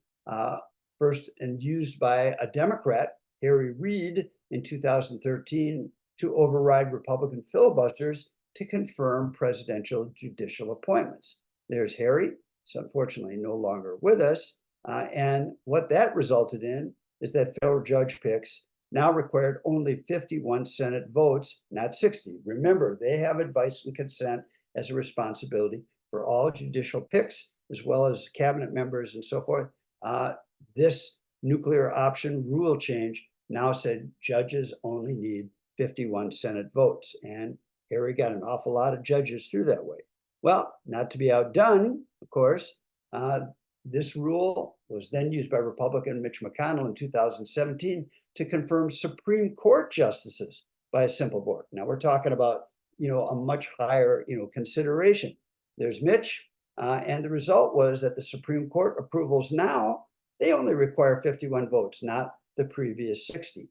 first and used by a Democrat, Harry Reid, in 2013 to override Republican filibusters to confirm presidential judicial appointments. There's Harry. So unfortunately no longer with us. And what that resulted in is that federal judge picks now required only 51 Senate votes, not 60. Remember, they have advice and consent as a responsibility for all judicial picks, as well as cabinet members and so forth. This nuclear option rule change now said judges only need 51 Senate votes. And Harry got an awful lot of judges through that way. Well, not to be outdone, of course, this rule was then used by Republican Mitch McConnell in 2017 to confirm Supreme Court justices by a simple vote. Now we're talking about, a much higher, consideration. There's Mitch, and the result was that the Supreme Court approvals now, they only require 51 votes, not the previous 60.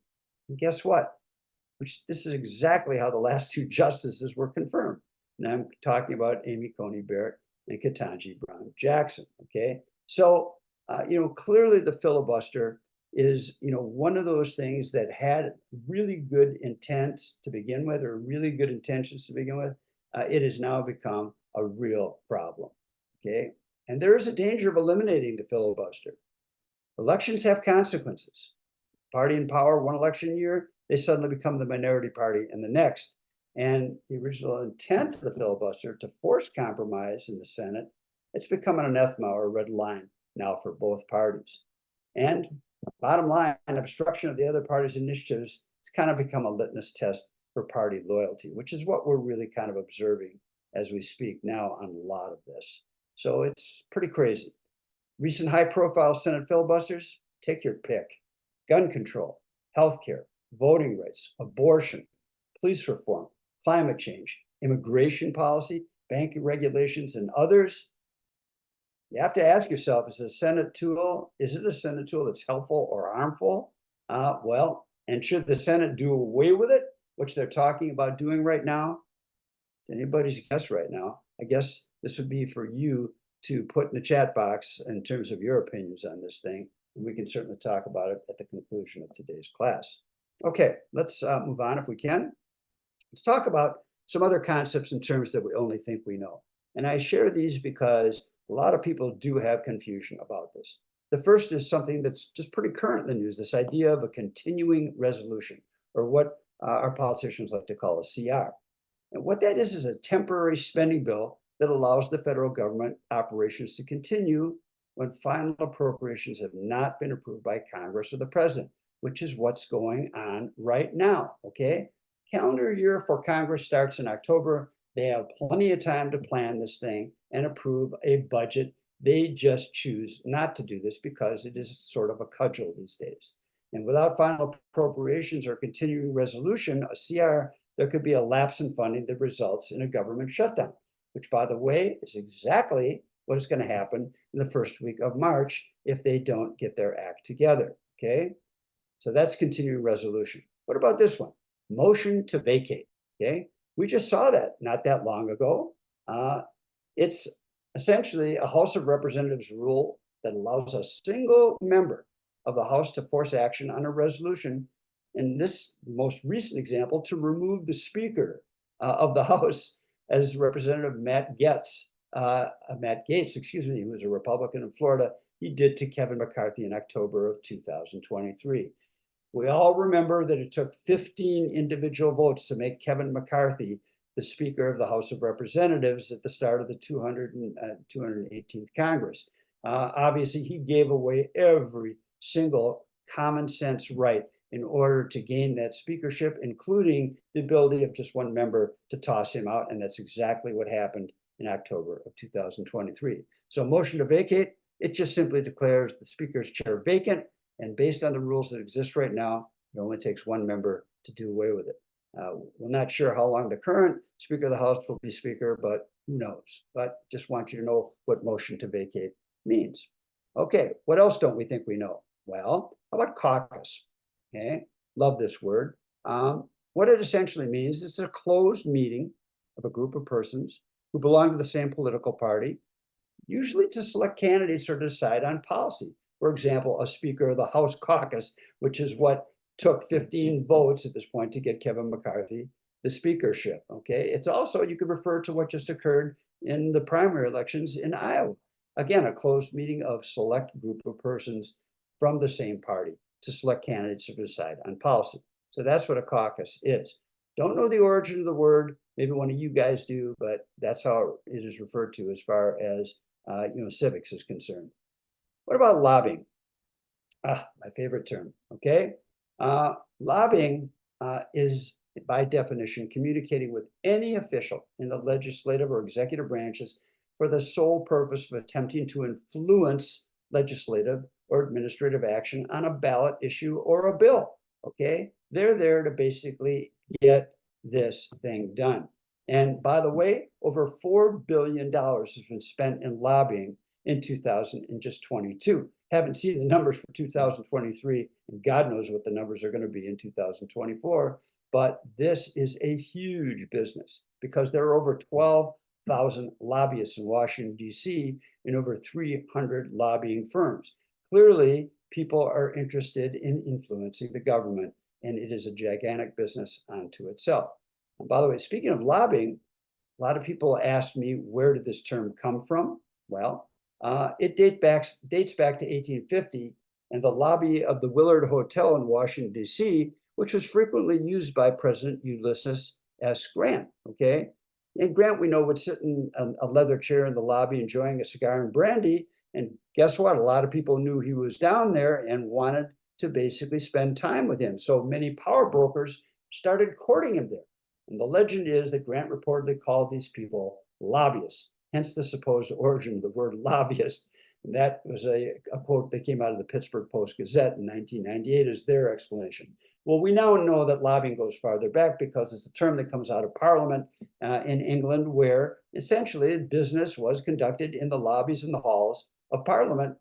And guess what? This is exactly how the last two justices were confirmed. And I'm talking about Amy Coney Barrett and Ketanji Brown Jackson, okay? So, clearly the filibuster is, one of those things that had really good intent to begin with, or really good intentions to begin with. It has now become a real problem, okay? And there is a danger of eliminating the filibuster. Elections have consequences. Party in power one election year, they suddenly become the minority party in the next. And the original intent of the filibuster to force compromise in the Senate, it's become an anathema or a red line now for both parties. And bottom line, obstruction of the other party's initiatives has kind of become a litmus test for party loyalty, which is what we're really kind of observing as we speak now on a lot of this. So it's pretty crazy. Recent high-profile Senate filibusters, take your pick. Gun control, healthcare, voting rights, abortion, police reform, climate change, immigration policy, banking regulations, and others. You have to ask yourself, is it a Senate tool that's helpful or harmful? Well, and should the Senate do away with it, which they're talking about doing right now? It's anybody's guess right now. I guess this would be for you to put in the chat box in terms of your opinions on this thing. And we can certainly talk about it at the conclusion of today's class. Okay, let's move on if we can. Let's talk about some other concepts in terms that we only think we know. And I share these because a lot of people do have confusion about this. The first is something that's just pretty current in the news, this idea of a continuing resolution, or what our politicians like to call a CR. And what that is a temporary spending bill that allows the federal government operations to continue when final appropriations have not been approved by Congress or the president, which is what's going on right now, okay? Calendar year for Congress starts in October. They have plenty of time to plan this thing and approve a budget. They just choose not to do this because it is sort of a cudgel these days. And without final appropriations or continuing resolution, a CR, there could be a lapse in funding that results in a government shutdown, which, by the way, is exactly what is going to happen in the first week of March if they don't get their act together, okay? So that's continuing resolution. What about this one? Motion to vacate, okay? We just saw that not that long ago. It's essentially a House of Representatives rule that allows a single member of the House to force action on a resolution. In this most recent example, to remove the Speaker of the House, as Representative Matt Gaetz, who was a Republican in Florida, he did to Kevin McCarthy in October of 2023. We all remember that it took 15 individual votes to make Kevin McCarthy the Speaker of the House of Representatives at the start of the 218th Congress. Obviously, he gave away every single common sense right in order to gain that speakership, including the ability of just one member to toss him out. And that's exactly what happened in October of 2023. So motion to vacate, it just simply declares the Speaker's chair vacant. And based on the rules that exist right now, it only takes one member to do away with it. We're not sure how long the current Speaker of the House will be Speaker, but who knows? But just want you to know what motion to vacate means. Okay, what else don't we think we know? Well, how about caucus? Okay, love this word. What it essentially means is it's a closed meeting of a group of persons who belong to the same political party, usually to select candidates or decide on policy. For example, a Speaker of the House caucus, which is what took 15 votes at this point to get Kevin McCarthy the speakership, okay? It's also, you could refer to what just occurred in the primary elections in Iowa. Again, a closed meeting of select group of persons from the same party to select candidates to decide on policy. So that's what a caucus is. Don't know the origin of the word, maybe one of you guys do, but that's how it is referred to as far as civics is concerned. What about lobbying? My favorite term, okay? Lobbying is, by definition, communicating with any official in the legislative or executive branches for the sole purpose of attempting to influence legislative or administrative action on a ballot issue or a bill, okay? They're there to basically get this thing done. And by the way, over $4 billion has been spent in lobbying in 2022. Haven't seen the numbers for 2023, and God knows what the numbers are going to be in 2024. But this is a huge business because there are over 12,000 lobbyists in Washington, D.C., and over 300 lobbying firms. Clearly, people are interested in influencing the government, and it is a gigantic business unto itself. And by the way, speaking of lobbying, a lot of people ask me, where did this term come from? Well, it dates back to 1850 and the lobby of the Willard Hotel in Washington, D.C., which was frequently used by President Ulysses S. Grant, okay? And Grant, we know, would sit in a leather chair in the lobby enjoying a cigar and brandy. And guess what? A lot of people knew he was down there and wanted to basically spend time with him. So many power brokers started courting him there. And the legend is that Grant reportedly called these people lobbyists, hence the supposed origin of the word lobbyist. And that was a quote that came out of the Pittsburgh Post-Gazette in 1998 as their explanation. Well, we now know that lobbying goes farther back because it's a term that comes out of Parliament in England, where essentially business was conducted in the lobbies and the halls of Parliament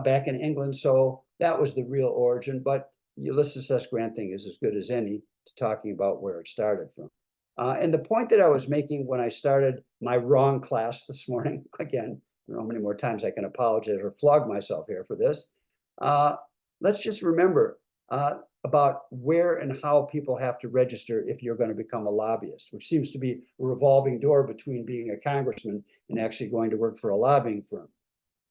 back in England. So that was the real origin. But the Ulysses S. Grant thing is as good as any to talking about where it started from. And the point that I was making when I started my wrong class this morning, again, I don't know how many more times I can apologize or flog myself here for this. Let's just remember about where and how people have to register if you're going to become a lobbyist, which seems to be a revolving door between being a congressman and actually going to work for a lobbying firm.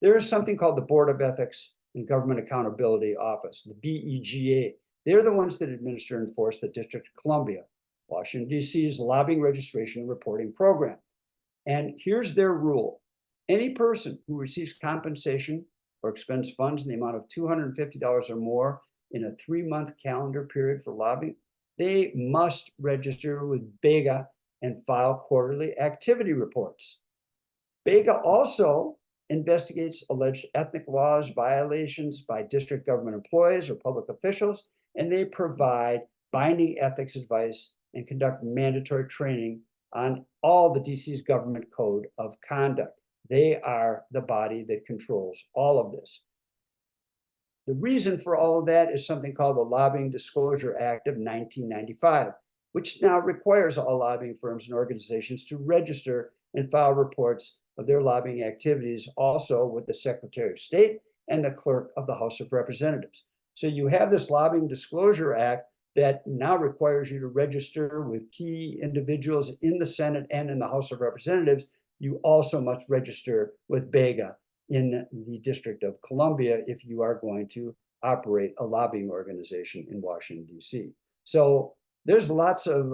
There is something called the Board of Ethics and Government Accountability Office, the BEGA. They're the ones that administer and enforce the District of Columbia, Washington, D.C.'s lobbying registration and reporting program. And here's their rule. Any person who receives compensation or expends funds in the amount of $250 or more in a 3-month calendar period for lobbying, they must register with BEGA and file quarterly activity reports. BEGA also investigates alleged ethnic laws violations by district government employees or public officials, and they provide binding ethics advice and conduct mandatory training on all the DC's government code of conduct. They are the body that controls all of this. The reason for all of that is something called the Lobbying Disclosure Act of 1995, which now requires all lobbying firms and organizations to register and file reports of their lobbying activities also with the Secretary of State and the Clerk of the House of Representatives. So you have this Lobbying Disclosure Act that now requires you to register with key individuals in the Senate and in the House of Representatives. You also must register with BEGA in the District of Columbia if you are going to operate a lobbying organization in Washington, D.C. So there's lots of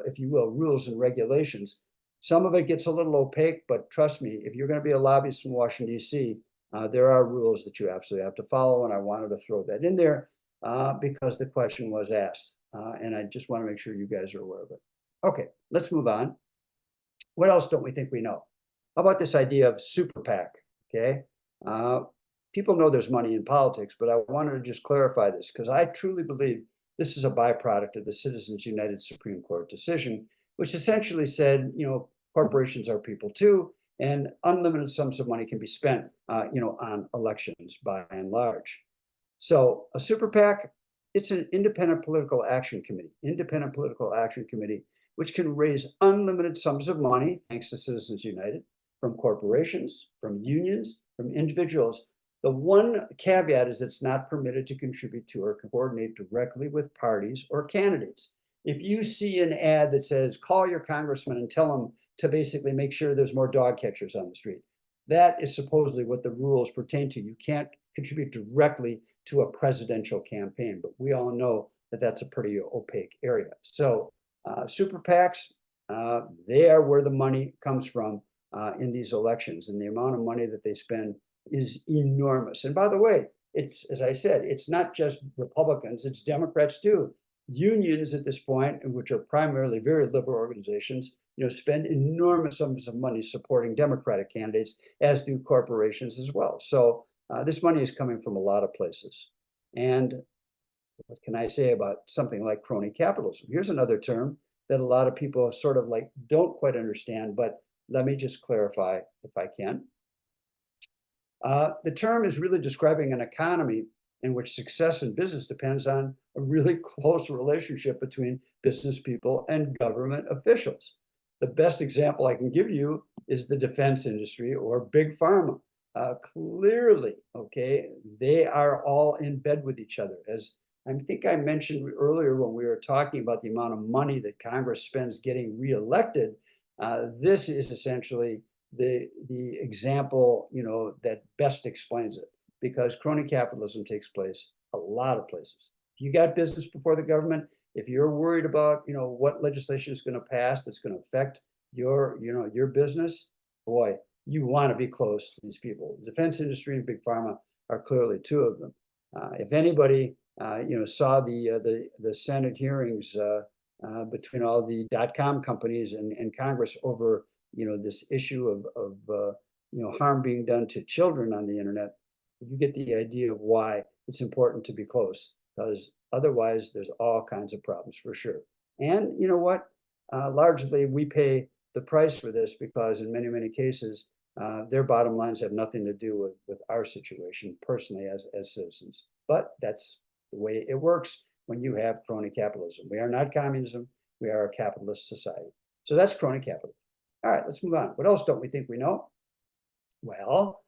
if you will, rules and regulations. Some of it gets a little opaque, but trust me, if you're going to be a lobbyist in Washington, D.C., there are rules that you absolutely have to follow, and I wanted to throw that in there because the question was asked, and I just want to make sure you guys are aware of it. Okay, let's move on. What else don't we think we know? How about this idea of super PAC? Okay, people know there's money in politics, but I wanted to just clarify this because I truly believe this is a byproduct of the Citizens United Supreme Court decision, which essentially said, you know, corporations are people too, and unlimited sums of money can be spent, you know, on elections by and large. So a super PAC, it's an independent political action committee, which can raise unlimited sums of money, thanks to Citizens United, from corporations, from unions, from individuals. The one caveat is it's not permitted to contribute to or coordinate directly with parties or candidates. If you see an ad that says, call your congressman and tell him to basically make sure there's more dog catchers on the street, that is supposedly what the rules pertain to. You can't contribute directly to a presidential campaign, but we all know that that's a pretty opaque area. So super PACs, they are where the money comes from in these elections, and the amount of money that they spend is enormous. And by the way, it's, as I said, it's not just Republicans, it's Democrats too. Unions at this point, which are primarily very liberal organizations, you know, spend enormous sums of money supporting Democratic candidates, as do corporations as well. So this money is coming from a lot of places. And what can I say about something like crony capitalism? Here's another term that a lot of people sort of like don't quite understand, but let me just clarify if I can. The term is really describing an economy in which success in business depends on a really close relationship between business people and government officials. The best example I can give you is the defense industry or big pharma. Clearly, okay, they are all in bed with each other. As I think I mentioned earlier when we were talking about the amount of money that Congress spends getting reelected, this is essentially the example, you know, that best explains it, because crony capitalism takes place a lot of places. If you got business before the government, if you're worried about, you know, what legislation is going to pass that's going to affect your, you know, your business, boy, you want to be close to these people. The defense industry and big pharma are clearly two of them. If anybody, you know, saw the Senate hearings between all the .com companies and Congress over this issue of harm being done to children on the internet, you get the idea of why it's important to be close, because otherwise there's all kinds of problems for sure. And you know what? Largely we pay the price for this because in many, many cases, their bottom lines have nothing to do with our situation personally as citizens. But that's the way it works when you have crony capitalism. We are not communism. We are a capitalist society. So that's crony capitalism. All right, let's move on. What else don't we think we know? Well,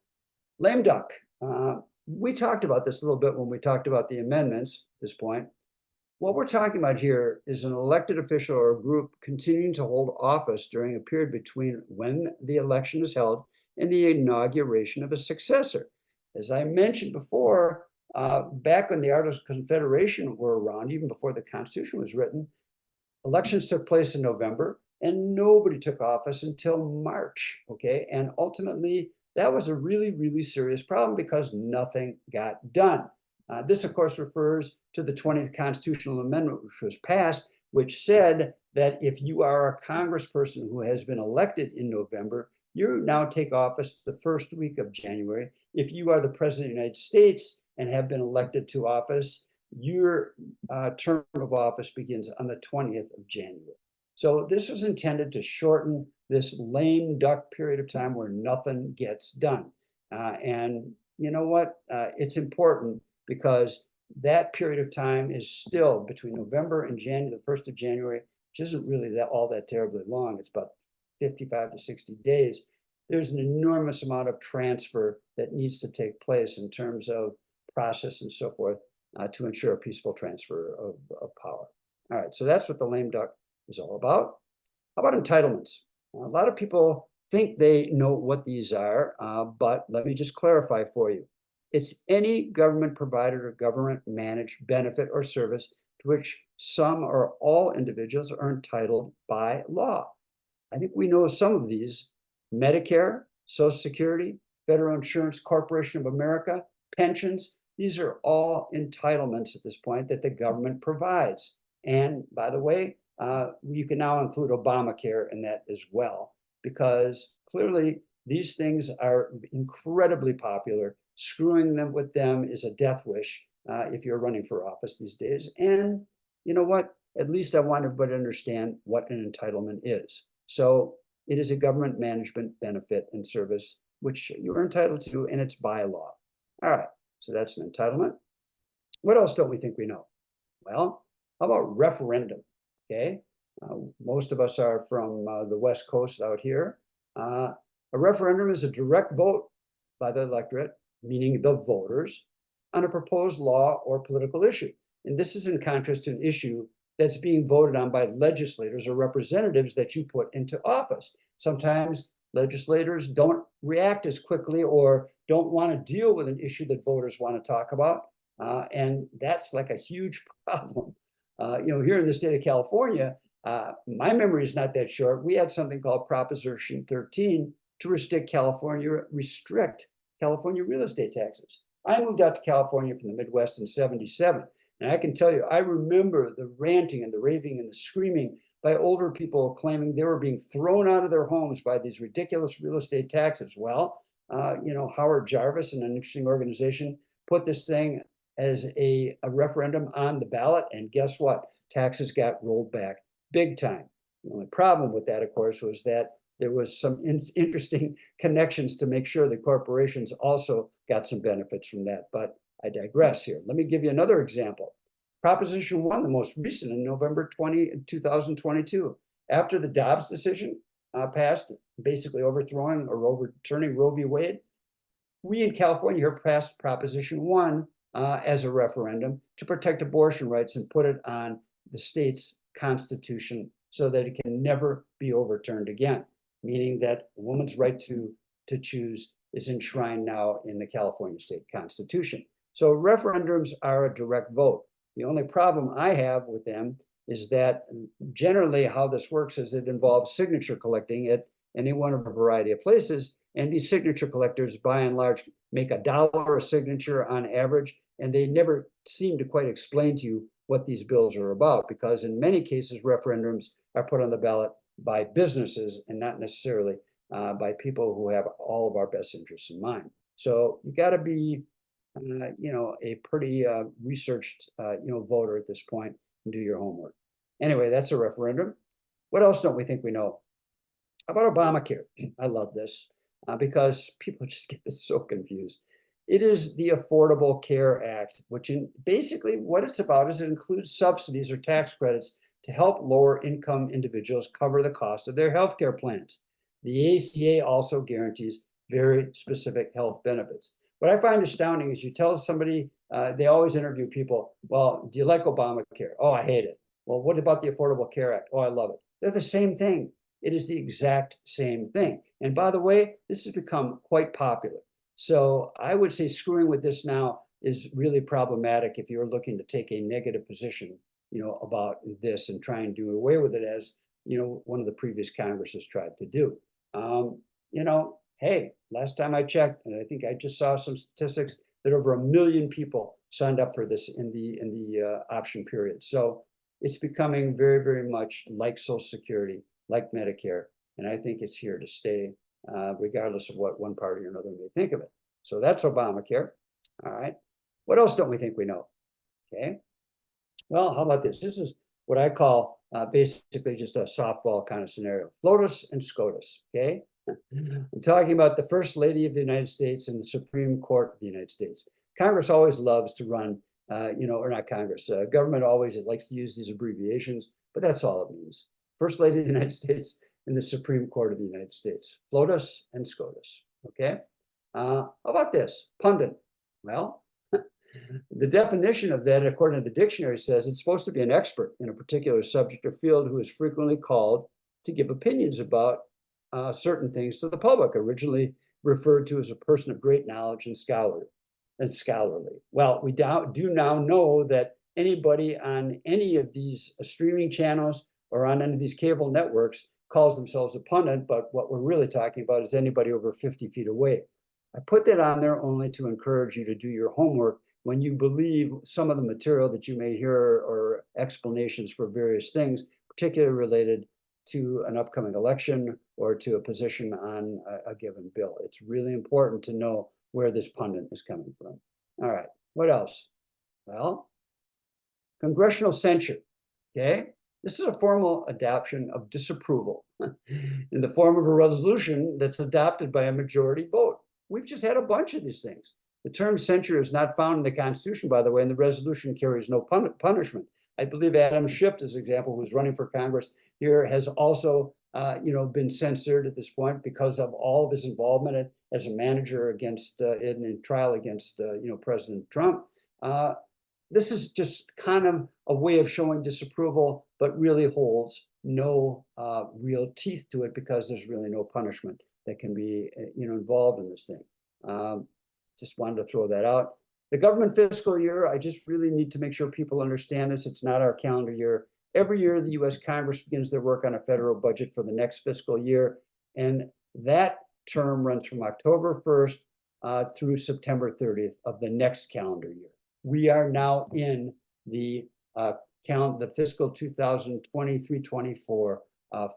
lame duck. We talked about this a little bit when we talked about the amendments at this point. What we're talking about here is an elected official or a group continuing to hold office during a period between when the election is held and the inauguration of a successor. As I mentioned before, back when the Articles of Confederation were around, even before the Constitution was written, elections took place in November and nobody took office until March, okay? And ultimately, that was a really, really serious problem because nothing got done. This, of course, refers to the 20th Constitutional Amendment, which was passed, which said that if you are a congressperson who has been elected in November, you now take office the first week of January. If you are the President of the United States and have been elected to office, your term of office begins on the 20th of January. So this was intended to shorten this lame duck period of time where nothing gets done. And you know what? It's important because that period of time is still between November and January, the 1st of January, which isn't really all that terribly long. It's about 55 to 60 days. There's an enormous amount of transfer that needs to take place in terms of process and so forth to ensure a peaceful transfer of power. All right, so that's what the lame duck is all about. How about entitlements? A lot of people think they know what these are, but let me just clarify for you. It's any government provided or government managed benefit or service to which some or all individuals are entitled by law. I think we know some of these: Medicare, Social Security, Federal Insurance Corporation of America, pensions. These are all entitlements at this point that the government provides. And by the way, you can now include Obamacare in that as well, because clearly these things are incredibly popular. Screwing them with them is a death wish if you're running for office these days. And you know what? At least I want everybody to understand what an entitlement is. So it is a government management benefit and service which you're entitled to, and it's by law. All right, so that's an entitlement. What else don't we think we know? Well, how about referendum? Okay, most of us are from the West Coast out here. A referendum is a direct vote by the electorate, meaning the voters, on a proposed law or political issue. And this is in contrast to an issue that's being voted on by legislators or representatives that you put into office. Sometimes legislators don't react as quickly or don't want to deal with an issue that voters want to talk about. And that's like a huge problem. Here in the state of California, my memory is not that short. We had something called Proposition 13 to restrict California real estate taxes. I moved out to California from the Midwest in '77. And I can tell you, I remember the ranting and the raving and the screaming by older people claiming they were being thrown out of their homes by these ridiculous real estate taxes. Well, Howard Jarvis and an interesting organization put this thing as a referendum on the ballot. And guess what? Taxes got rolled back big time. The only problem with that, of course, was that there was some interesting connections to make sure the corporations also got some benefits from that. But I digress here. Let me give you another example. Proposition 1, the most recent, in November 2022. After the Dobbs decision passed, basically overthrowing or overturning Roe v. Wade, we in California here passed Proposition 1 as a referendum to protect abortion rights and put it on the state's constitution so that it can never be overturned again, meaning that a woman's right to choose is enshrined now in the California state constitution. So referendums are a direct vote. The only problem I have with them is that generally how this works is it involves signature collecting at any one of a variety of places. And these signature collectors, by and large, make $1 a signature on average. And they never seem to quite explain to you what these bills are about, because in many cases, referendums are put on the ballot by businesses and not necessarily by people who have all of our best interests in mind. So you got to be, a pretty researched, voter at this point and do your homework. Anyway, that's a referendum. What else don't we think we know? How about Obamacare? I love this because people just get this so confused. It is the Affordable Care Act, which basically what it's about is it includes subsidies or tax credits to help lower income individuals cover the cost of their health care plans. The ACA also guarantees very specific health benefits. What I find astounding is you tell somebody, they always interview people, well, do you like Obamacare? Oh, I hate it. Well, what about the Affordable Care Act? Oh, I love it. They're the same thing. It is the exact same thing. And by the way, this has become quite popular. So I would say screwing with this now is really problematic if you're looking to take a negative position, about this and try and do away with it as, one of the previous Congresses tried to do. Hey, last time I checked, and I think I just saw some statistics that over 1 million people signed up for this in the option period. So it's becoming very, very much like Social Security, like Medicare, and I think it's here to stay, regardless of what one party or another may think of it. So that's Obamacare. All right. What else don't we think we know? Okay. Well, how about this? This is what I call basically just a softball kind of scenario. FLOTUS and SCOTUS. Okay. I'm talking about the First Lady of the United States and the Supreme Court of the United States. Congress always loves to run, or not Congress, government always likes to use these abbreviations, but that's all it means. First Lady of the United States and the Supreme Court of the United States. FLOTUS and SCOTUS. Okay. How about this? Pundit. Well, the definition of that, according to the dictionary, says it's supposed to be an expert in a particular subject or field who is frequently called to give opinions about certain things to the public, originally referred to as a person of great knowledge and scholarly. Well, we do now know that anybody on any of these streaming channels or on any of these cable networks calls themselves a pundit, but what we're really talking about is anybody over 50 feet away. I put that on there only to encourage you to do your homework when you believe some of the material that you may hear or explanations for various things, particularly related to an upcoming election or to a position on a given bill. It's really important to know where this pundit is coming from. All right, what else? Well, congressional censure, okay? This is a formal adoption of disapproval in the form of a resolution that's adopted by a majority vote. We've just had a bunch of these things. The term censure is not found in the Constitution, by the way, and the resolution carries no punishment. I believe Adam Schiff, as an example, who's running for Congress here, has also, been censored at this point because of all of his involvement as a manager against in a trial against, President Trump. This is just kind of a way of showing disapproval, but really holds no real teeth to it because there's really no punishment that can be, involved in this thing. Just wanted to throw that out. The government fiscal year, I just really need to make sure people understand this. It's not our calendar year. Every year, the US Congress begins their work on a federal budget for the next fiscal year. And that term runs from October 1st through September 30th of the next calendar year. We are now in the fiscal 2023-24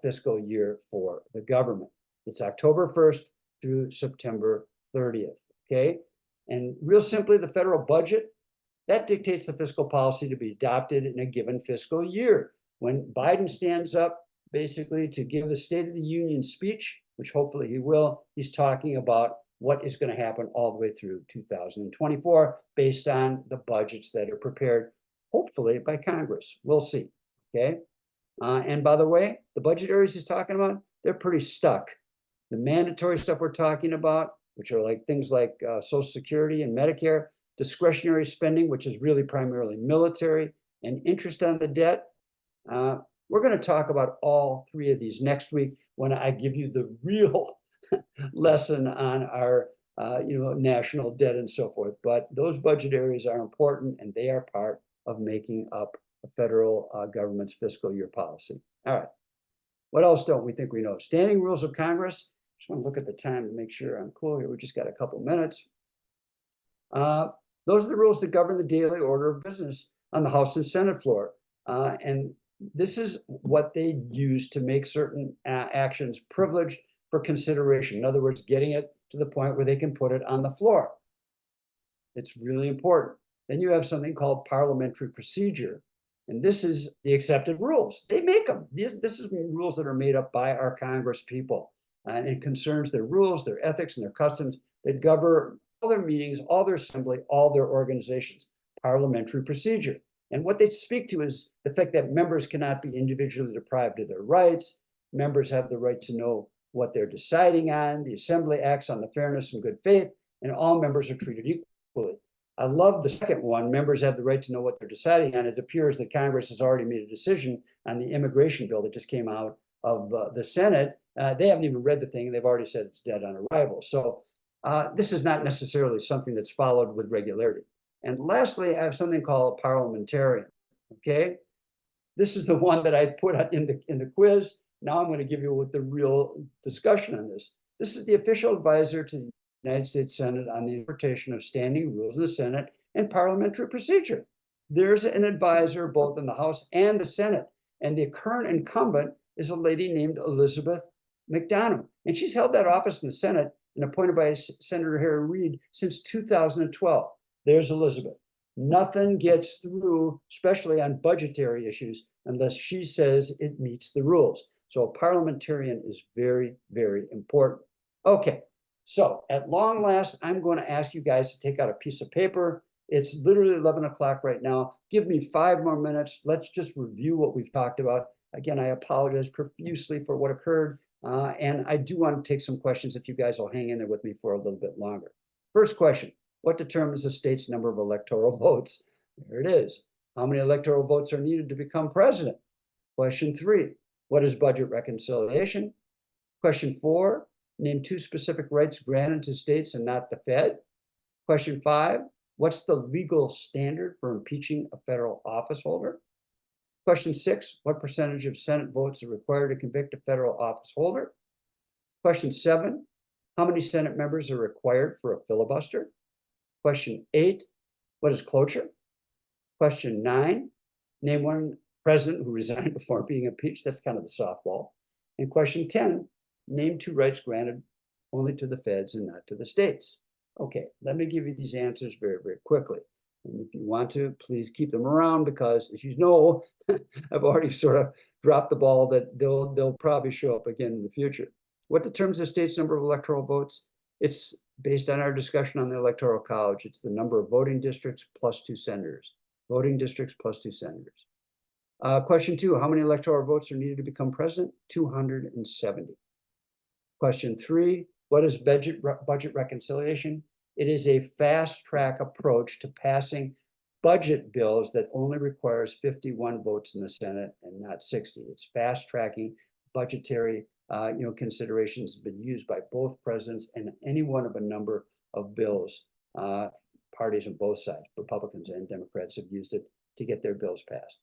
fiscal year for the government. It's October 1st through September 30th, okay? And real simply, the federal budget, that dictates the fiscal policy to be adopted in a given fiscal year. When Biden stands up basically to give the State of the Union speech, which hopefully he will, he's talking about what is going to happen all the way through 2024 based on the budgets that are prepared, hopefully by Congress. We'll see, okay? And by the way, the budget areas he's talking about, they're pretty stuck. The mandatory stuff we're talking about, which are like things like Social Security and Medicare, discretionary spending, which is really primarily military, and interest on the debt. We're going to talk about all three of these next week when I give you the real lesson on our national debt and so forth. But those budget areas are important, and they are part of making up the federal government's fiscal year policy. All right. What else don't we think we know? Standing rules of Congress. Just want to look at the time to make sure I'm cool here. We just got a couple minutes. Those are the rules that govern the daily order of business on the House and Senate floor. And This is what they use to make certain actions privileged for consideration. In other words, getting it to the point where they can put it on the floor. It's really important. Then you have something called parliamentary procedure. And this is the accepted rules. They make them. This is rules that are made up by our Congress people. And it concerns their rules, their ethics, and their customs that govern all their meetings, all their assembly, all their organizations. Parliamentary procedure. And what they speak to is the fact that members cannot be individually deprived of their rights. Members have the right to know what they're deciding on. The assembly acts on the fairness and good faith, and all members are treated equally. I love the second one. Members have the right to know what they're deciding on. It appears that Congress has already made a decision on the immigration bill that just came out of the Senate. They haven't even read the thing. They've already said it's dead on arrival. So this is not necessarily something that's followed with regularity. And lastly, I have something called parliamentarian, okay? This is the one that I put in the quiz. Now I'm going to give you with the real discussion on this. This is the official advisor to the United States Senate on the interpretation of standing rules in the Senate and parliamentary procedure. There's an advisor both in the House and the Senate. And the current incumbent is a lady named Elizabeth McDonough. And she's held that office in the Senate and appointed by Senator Harry Reid since 2012. There's Elizabeth. Nothing gets through, especially on budgetary issues, unless she says it meets the rules. So a parliamentarian is very, very important. Okay, so at long last, I'm going to ask you guys to take out a piece of paper. It's literally 11 o'clock right now. Give me 5 more minutes. Let's just review what we've talked about. Again, I apologize profusely for what occurred. And I do want to take some questions if you guys will hang in there with me for a little bit longer. First question. What determines the state's number of electoral votes? There it is. How many electoral votes are needed to become president? Question 3, what is budget reconciliation? Question 4, name 2 specific rights granted to states and not the Fed. Question 5, what's the legal standard for impeaching a federal office holder? Question 6, what percentage of Senate votes are required to convict a federal office holder? Question 7, how many Senate members are required for a filibuster? Question 8, what is cloture? Question 9, name 1 president who resigned before being impeached. That's kind of the softball. And question 10, name 2 rights granted only to the feds and not to the states. Okay, let me give you these answers very, very quickly. And if you want to, please keep them around because, as you know, I've already sort of dropped the ball that they'll probably show up again in the future. What determines the state's number of electoral votes? It's based on our discussion on the Electoral College. It's the number of voting districts plus 2 senators. Voting districts plus 2 senators. Question 2, how many electoral votes are needed to become president? 270. Question 3, what is budget reconciliation? It is a fast track approach to passing budget bills that only requires 51 votes in the Senate and not 60. It's fast tracking budgetary considerations have been used by both presidents and any one of a number of bills. Parties on both sides, Republicans and Democrats, have used it to get their bills passed.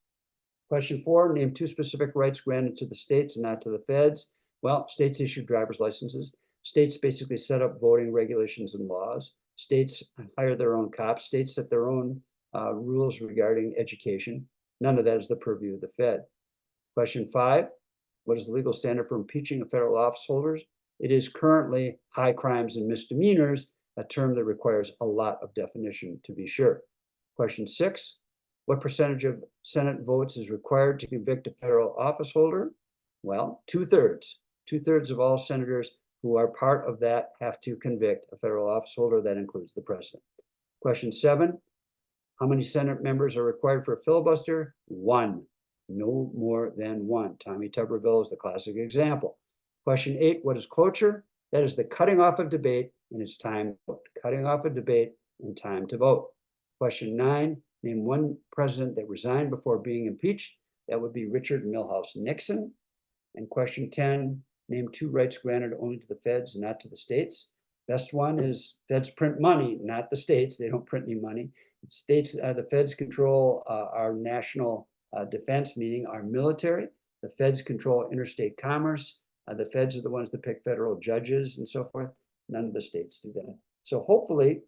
Question 4, name 2 specific rights granted to the states and not to the feds. Well, states issue driver's licenses. States basically set up voting regulations and laws. States hire their own cops. States set their own rules regarding education. None of that is the purview of the Fed. Question 5, what is the legal standard for impeaching a federal office holders? It is currently high crimes and misdemeanors, a term that requires a lot of definition to be sure. Question 6, what percentage of Senate votes is required to convict a federal office holder? Well, 2/3. 2/3 of all senators who are part of that have to convict a federal office holder. That includes the president. Question 7, how many Senate members are required for a filibuster? 1. No more than 1. Tommy Tuberville is the classic example. Question 8, what is cloture? That is the cutting off of debate and it's time to vote. Cutting off a debate and time to vote. Question 9, name 1 president that resigned before being impeached. That would be Richard Milhouse Nixon. And question 10, name 2 rights granted only to the feds and not to the states. Best one is feds print money, not the states. They don't print any money. States, the feds control our national defense, meaning our military. The feds control interstate commerce. The feds are the ones that pick federal judges and so forth. None of the states do that. So hopefully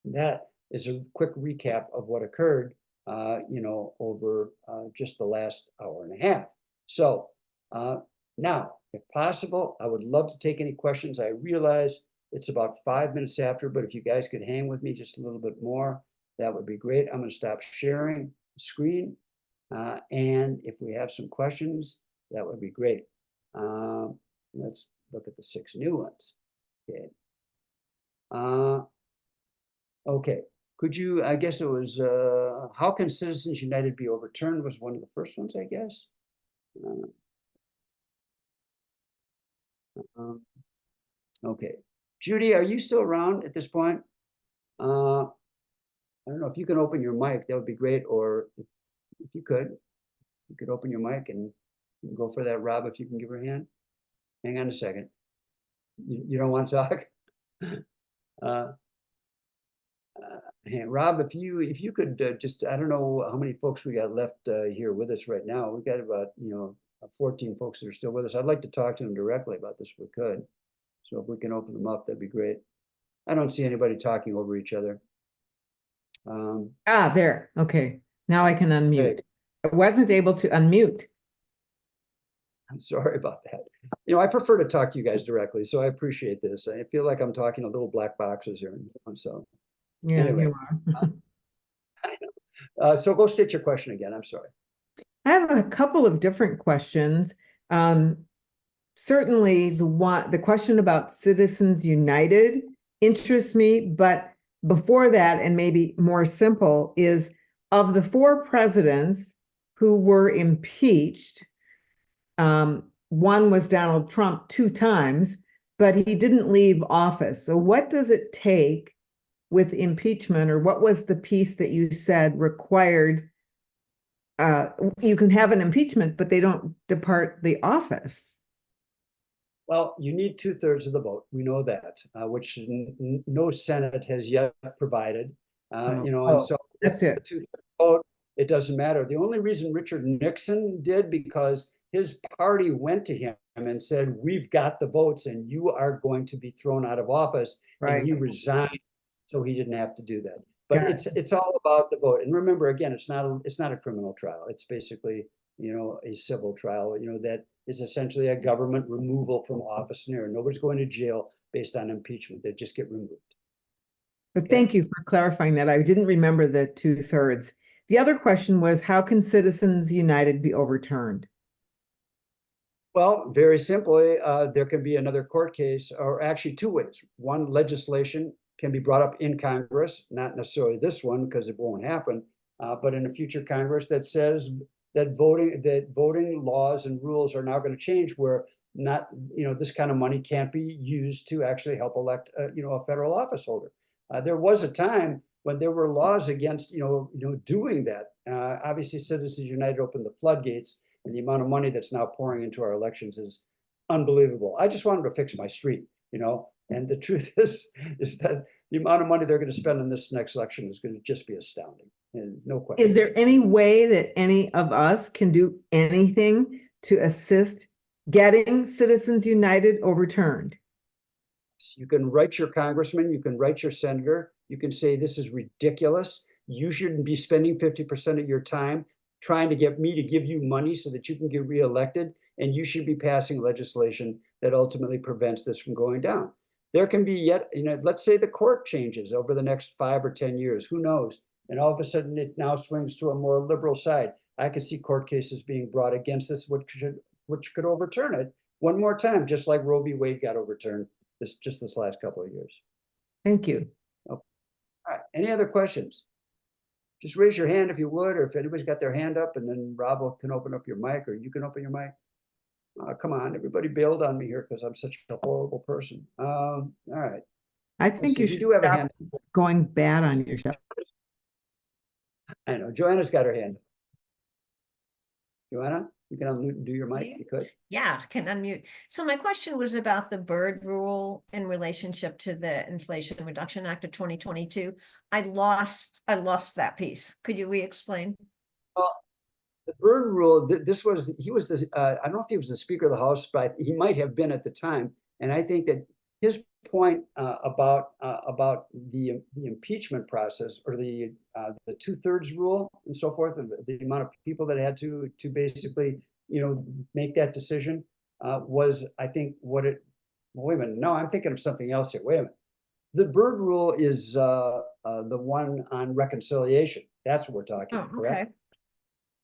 that is a quick recap of what occurred, over just the last hour and a 2.5. So now, if possible, I would love to take any questions. I realize it's about 5 minutes after, but if you guys could hang with me just a little bit more, that would be great. I'm going to stop sharing the screen. And if we have some questions, that would be great. Let's look at the 6 new ones. Okay. Okay. Could you, I guess it was, how can Citizens United be overturned was one of the first ones, I guess. Okay. Judy, are you still around at this point? I don't know if you can open your mic, that would be great. Or if you could open your mic and go for that. Rob, if you can give her a hand. Hang on a second. You don't want to talk? Hey, Rob, if you could just, I don't know how many folks we got left here with us right now. We've got about 14 folks that are still with us. I'd like to talk to them directly about this if we could. So if we can open them up, that'd be great. I don't see anybody talking over each other. There. Okay. Now I can unmute. Hey. I wasn't able to unmute. I'm sorry about that. I prefer to talk to you guys directly, so I appreciate this. I feel like I'm talking to little black boxes here. So Yeah, anyway, you are. so go state your question again. I'm sorry. I have a couple of different questions. Certainly the question about Citizens United interests me, but before that, and maybe more simple, is of the 4 presidents who were impeached, one was Donald Trump 2 times, but he didn't leave office. So what does it take with impeachment, or what was the piece that you said required? You can have an impeachment, but they don't depart the office. Well, you need 2/3 of the vote. We know that, which no Senate has yet provided. And so That's it. 2/3 vote, it doesn't matter. The only reason Richard Nixon did, because his party went to him and said, "We've got the votes, and you are going to be thrown out of office." Right. And he resigned, so he didn't have to do that. But Got it's all about the vote. And remember, again, it's not a criminal trial. It's basically a civil trial. That is essentially a government removal from office scenario. Nobody's going to jail based on impeachment. They just get removed. But thank you for clarifying that. I didn't remember the 2/3. The other question was, how can Citizens United be overturned? Well, very simply, there can be another court case, or actually 2 ways. One, legislation can be brought up in Congress, not necessarily this one because it won't happen, but in a future Congress that says that voting laws and rules are now going to change, where not this kind of money can't be used to actually help elect a federal office holder. There was a time when there were laws against doing that. Obviously, Citizens United opened the floodgates, and the amount of money that's now pouring into our elections is unbelievable. I just wanted to fix my street, and the truth is that the amount of money they're going to spend in this next election is going to just be astounding, and no question. Is there any way that any of us can do anything to assist getting Citizens United overturned? You can write your congressman, you can write your senator, you can say, this is ridiculous. You shouldn't be spending 50% of your time trying to get me to give you money so that you can get reelected, and you should be passing legislation that ultimately prevents this from going down. There can be yet, let's say the court changes over the next 5 or 10 years, who knows? And all of a sudden it now swings to a more liberal side. I could see court cases being brought against this, which could overturn it one more time, just like Roe v. Wade got overturned this last couple of years. Thank you. All right, any other questions? Just raise your hand if you would, or if anybody's got their hand up, and then Rob can open up your mic, or you can open your mic. Come on, everybody bailed on me here because I'm such a horrible person. All right. I think you should do have a stop hand. going bad on yourself. I know. Joanna's got her hand. Joanna, you can do your mic, you could. Yeah, can unmute. So my question was about the Byrd rule in relationship to the Inflation Reduction Act of 2022. I lost that piece. Could you re-explain? The Byrd rule, I don't know if he was the Speaker of the House, but he might have been at the time. And I think that his point about the impeachment process, or the 2/3 rule and so forth, and the amount of people that had to basically, make that decision, was, I think, what it. Well, wait a minute. No, I'm thinking of something else here. Wait a minute. The Byrd rule is the one on reconciliation. That's what we're talking, Oh, correct? okay.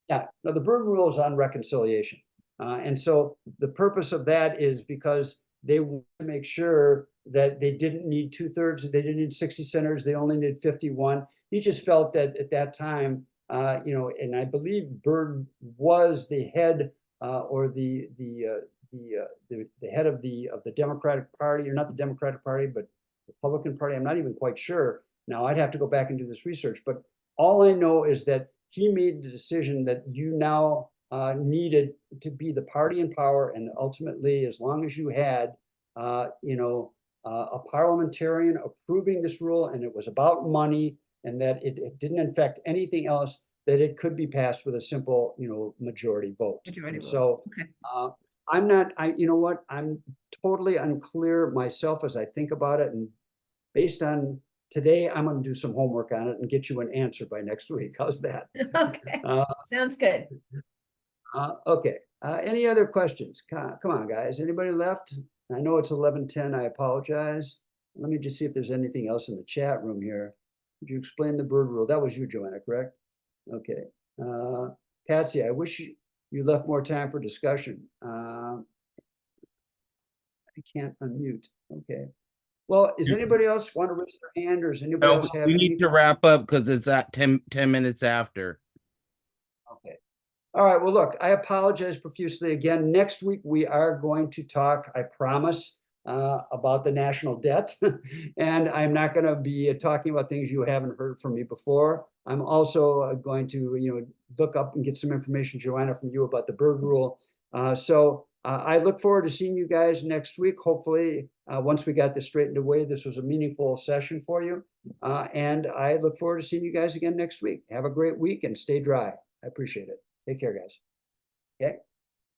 Yeah, no, the Byrd rule is on reconciliation. And so the purpose of that is because they want to make sure that they didn't need 2/3, they didn't need 60 senators, they only needed 51. He just felt that at that time, and I believe Byrd was the head, or the head of the Democratic Party, or not the Democratic Party, but Republican Party. I'm not even quite sure. Now I'd have to go back and do this research, but all I know is that he made the decision that you now needed to be the party in power, and ultimately, as long as you had, a parliamentarian approving this rule, and it was about money, and that it didn't affect anything else, that it could be passed with a simple, majority vote. Majority And vote. so Okay. I'm not, you know what, I'm totally unclear myself as I think about it, and based on today, I'm going to do some homework on it and get you an answer by next week. How's that? Okay, Uh, sounds good. Okay, any other questions? Come on, guys. Anybody left? I know it's 11:10. I apologize. Let me just see if there's anything else in the chat room here. Could you explain the Byrd rule? That was you, Joanna, correct? Okay. Patsy, I wish you left more time for discussion. I can't unmute. Okay. Well, does anybody else want to raise their hand, or does anybody No, else have we any? need to wrap up because it's at 10 minutes after. Okay. All right. Well, look, I apologize profusely again. Next week, we are going to talk, I promise, about the national debt. And I'm not going to be talking about things you haven't heard from me before. I'm also going to, look up and get some information, Joanna, from you about the Byrd rule. So I look forward to seeing you guys next week. Hopefully, once we got this straightened away, this was a meaningful session for you. And I look forward to seeing you guys again next week. Have a great week and stay dry. I appreciate it. Take care, guys. Okay.